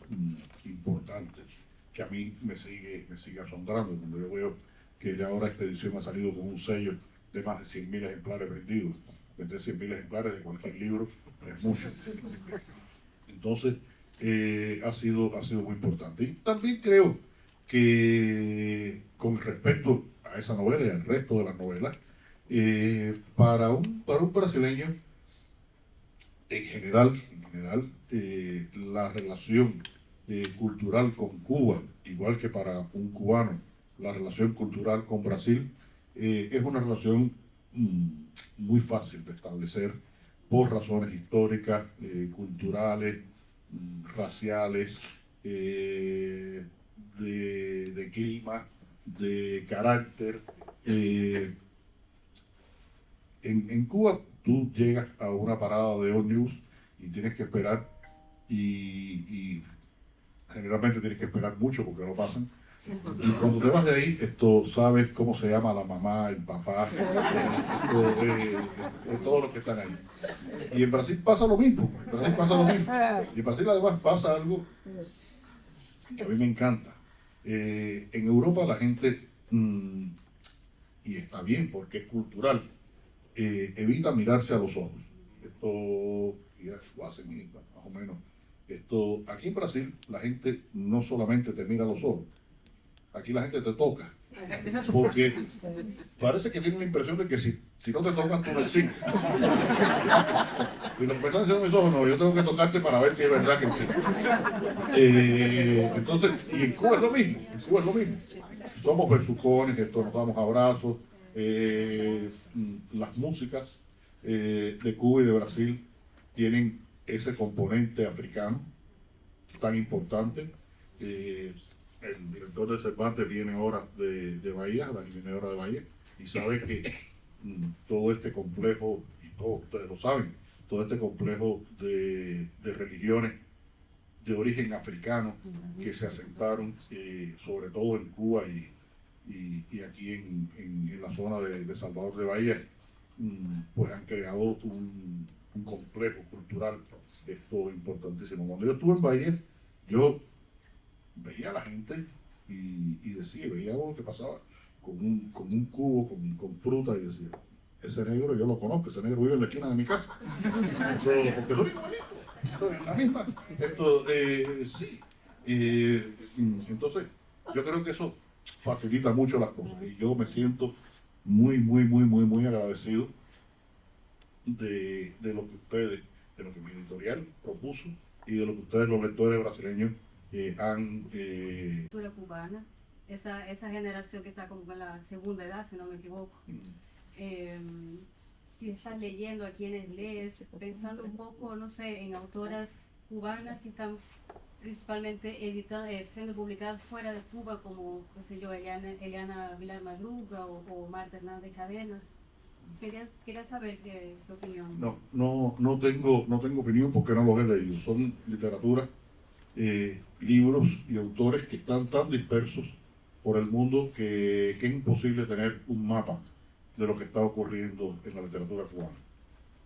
importante, que a mí me sigue asombrando cuando yo veo que ya ahora esta edición ha salido con un sello de más de 100.000 ejemplares vendidos. Vender 100.000 ejemplares de cualquier libro es mucho. Entonces, ha sido muy importante. Y también creo que con respecto a esa novela y al resto de las novelas, para un brasileño, en general, la relación cultural con Cuba, igual que para un cubano, la relación cultural con Brasil, es una relación muy fácil de establecer por razones históricas, culturales, raciales, de clima, de carácter. En Cuba tú llegas a una parada de ómnibus y tienes que esperar, y generalmente tienes que esperar mucho porque no pasan. Y cuando te vas de ahí, sabes cómo se llama la mamá, el papá, de todos los que están ahí. Y en Brasil pasa lo mismo. Y en Brasil además pasa algo que a mí me encanta. En Europa la gente, y está bien porque es cultural, evita mirarse a los ojos. Esto ya lo hacen más o menos. Aquí en Brasil la gente no solamente te mira a los ojos, aquí la gente te toca, porque parece que tienen la impresión de que si no te tocan tú no existes. Y lo que me están diciendo mis ojos, no, yo tengo que tocarte para ver si es verdad que existes. Entonces, y en Cuba es lo mismo, somos besucones, nos damos abrazos. Las músicas de Cuba y de Brasil tienen ese componente africano tan importante. El director de Cervantes viene ahora de Bahía, Dani viene ahora de Bahía, y sabe que todo este complejo, y todos ustedes lo saben, todo este complejo de religiones de origen africano que se asentaron sobre todo en Cuba y aquí en la zona de Salvador de Bahía, pues han creado un complejo cultural importantísimo. Cuando yo estuve en Bahía, yo veía a la gente y veía lo que pasaba con un cubo con fruta, y decía, ese negro yo lo conozco, ese negro vive en la esquina de mi casa. Porque soy igualito, soy la misma. Sí. Entonces, yo creo que eso facilita mucho las cosas y yo me siento muy agradecido de lo que ustedes, de lo que mi editorial propuso y de lo que ustedes, los lectores brasileños, han... Cultura cubana, esa generación que está como en la segunda edad, si no me equivoco. Si estás leyendo, a quienes lees, pensando un poco, no sé, en autoras cubanas que están principalmente siendo publicadas fuera de Cuba, como, qué sé yo, Eliana Vilar Madruga o Marta Hernández Cadenas. Quería saber tu opinión. No tengo opinión porque no los he leído. Son literatura, libros y autores que están tan dispersos por el mundo que es imposible tener un mapa de lo que está ocurriendo en la literatura cubana.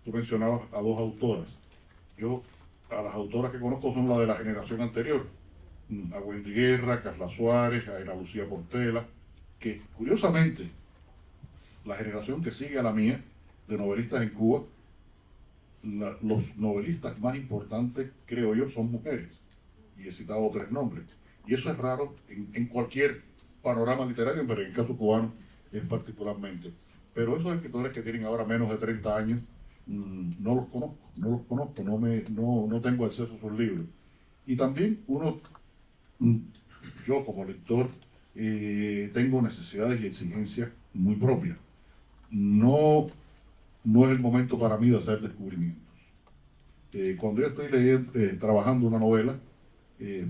Tú mencionabas a dos autoras. Yo, a las autoras que conozco son las de la generación anterior, a Wendy Guerra, Carla Suárez, a Ana Lucía Portela, que curiosamente la generación que sigue a la mía de novelistas en Cuba, los novelistas más importantes, creo yo, son mujeres. Y he citado 3 nombres. Y eso es raro en cualquier panorama literario, pero en el caso cubano es particularmente. Pero esos escritores que tienen ahora menos de 30 años, no los conozco, no tengo acceso a sus libros. Y también yo como lector, tengo necesidades y exigencias muy propias. No es el momento para mí de hacer descubrimientos. Cuando yo estoy leyendo, trabajando una novela,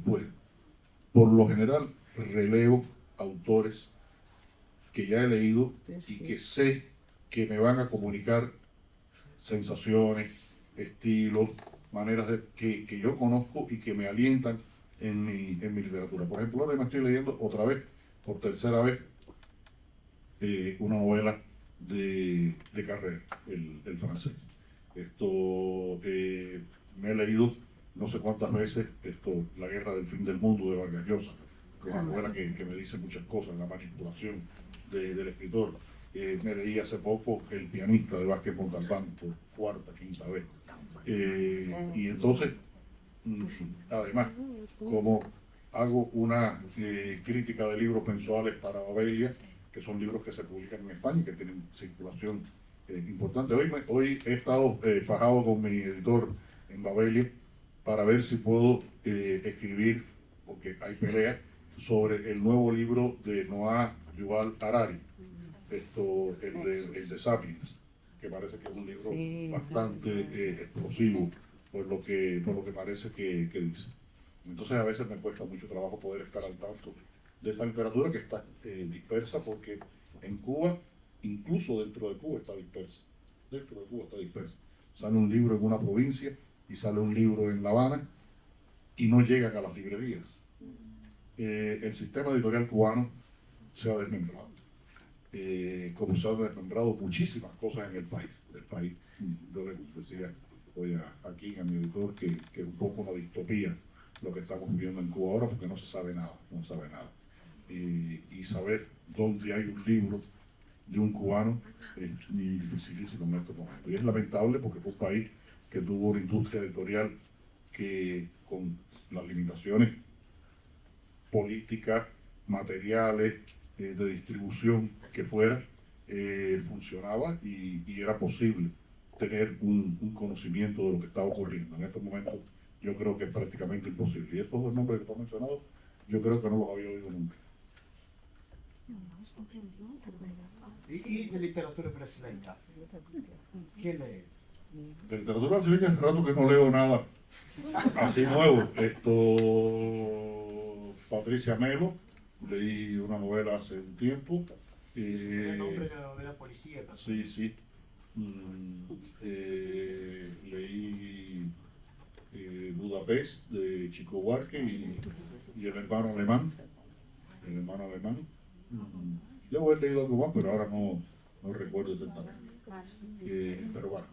pues por lo general releo autores que ya he leído y que sé que me van a comunicar sensaciones, estilos, maneras que yo conozco y que me alientan en mi literatura. Por ejemplo, ahora me estoy leyendo otra vez, por tercera vez, una novela de Carrère, el francés. Me he leído no sé cuántas veces La guerra del fin del mundo de Vargas Llosa, que es una novela que me dice muchas cosas, la manipulación del escritor. Me leí hace poco El pianista de Vázquez Montalbán por cuarta, quinta vez. Y entonces, además, como hago una crítica de libros mensuales para Babelia, que son libros que se publican en España y que tienen circulación importante. Hoy he estado fajado con mi editor en Babelia para ver si puedo escribir, porque hay pelea, sobre el nuevo libro de Noah Yuval Harari, el de Sapiens, que parece que es un libro bastante explosivo por lo que parece que dice. Entonces a veces me cuesta mucho trabajo poder estar al tanto de esta literatura que está dispersa, porque en Cuba, incluso dentro de Cuba está dispersa. Sale un libro en una provincia y sale un libro en La Habana y no llegan a las librerías. El sistema editorial cubano se ha desmembrado. Como se han desmembrado muchísimas cosas en el país. Yo le decía hoy aquí a mi editor que es un poco una distopía lo que estamos viviendo en Cuba ahora, porque no se sabe nada. Y saber dónde hay un libro de un cubano es dificilísimo en estos momentos. Y es lamentable porque fue un país que tuvo una industria editorial que, con las limitaciones políticas, materiales, de distribución que fuera, funcionaba y era posible tener un conocimiento de lo que estaba ocurriendo. En estos momentos yo creo que es prácticamente imposible. Y estos 2 nombres que tú has mencionado, yo creo que no los había oído nunca. Y de literatura brasileña, ¿qué lees? De literatura brasileña hace rato que no leo nada así nuevo. Patricia Melo, leí una novela hace un tiempo. El nombre de la novela policía. Sí. Leí Budapest de Chico Buarque y El hermano alemán. Debo haber leído algo más, pero ahora no recuerdo exactamente. Pero bueno,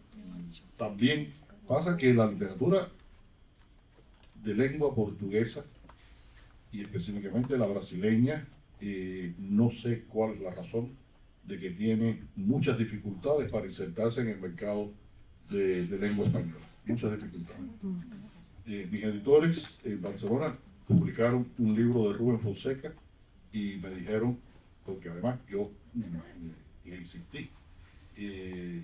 también pasa que la literatura de lengua portuguesa y específicamente la brasileña, no sé cuál es la razón de que tiene muchas dificultades para insertarse en el mercado de lengua española. Muchas dificultades. Mis editores en Barcelona publicaron un libro de Rubén Fonseca y me dijeron, porque además yo le insistí, y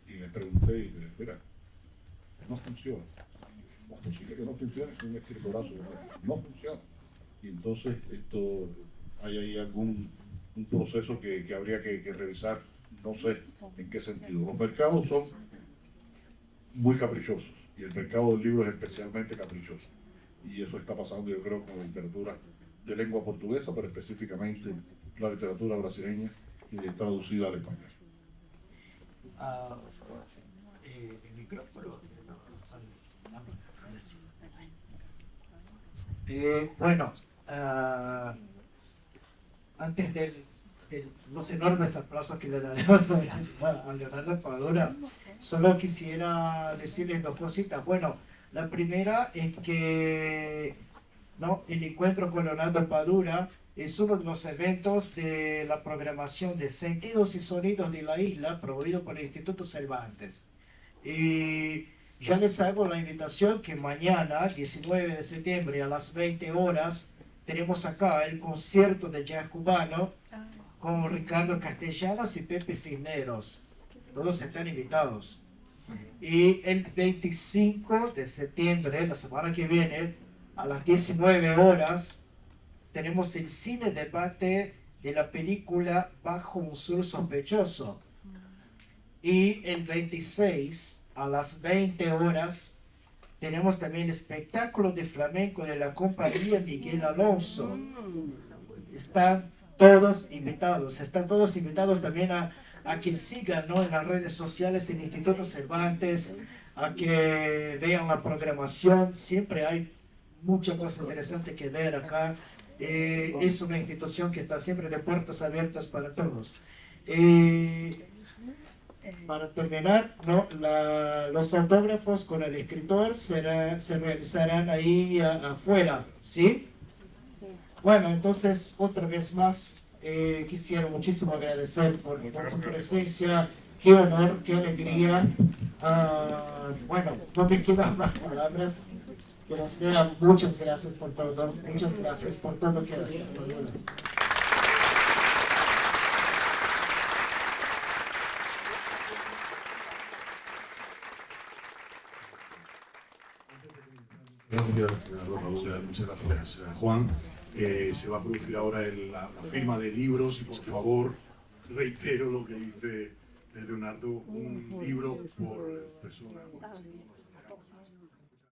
le pregunté, y le dije, mira, no funciona. Es posible que no funcione, es un escritorazo, no funciona. Y entonces hay ahí un proceso que habría que revisar, no sé en qué sentido. Los mercados son muy caprichosos y el mercado del libro es especialmente caprichoso. Y eso está pasando, yo creo, con la literatura de lengua portuguesa, pero específicamente la literatura brasileña traducida al español. El micrófono. Bueno, antes de los enormes aplausos que le daremos a Leonardo Padura, solo quisiera decirles 2 cositas. Bueno, la primera es que el encuentro con Leonardo Padura es uno de los eventos de la programación de Sentidos y Sonidos de la Isla, promovido por el Instituto Cervantes. Y ya les hago la invitación que mañana, 19 de septiembre, a las 20 horas, tenemos acá el concierto de jazz cubano con Ricardo Castellanos y Pepe Cisneros. Todos están invitados. Y el 25 de septiembre, la semana que viene, a las 19 horas, tenemos el cine debate de la película Bajo un Sur Sospechoso. Y el 26, a las 20 horas, tenemos también el espectáculo de flamenco de la compañía Miguel Alonso. Están todos invitados también a que sigan, ¿no?, en las redes sociales el Instituto Cervantes, a que vean la programación. Siempre hay muchas cosas interesantes que ver acá. Es una institución que está siempre de puertas abiertas para todos. Para terminar, ¿no?, los autógrafos con el escritor se realizarán ahí afuera, ¿sí? Bueno, entonces, otra vez más, quisiera muchísimo agradecer por tu presencia. Qué honor, qué alegría. Bueno, no me quedan más palabras, pero sea muchas gracias por todo, muchas gracias por todo lo que has hecho. Muchas gracias, Juan. Se va a producir ahora la firma de libros y por favor reitero lo que dice Leonardo, un libro por persona.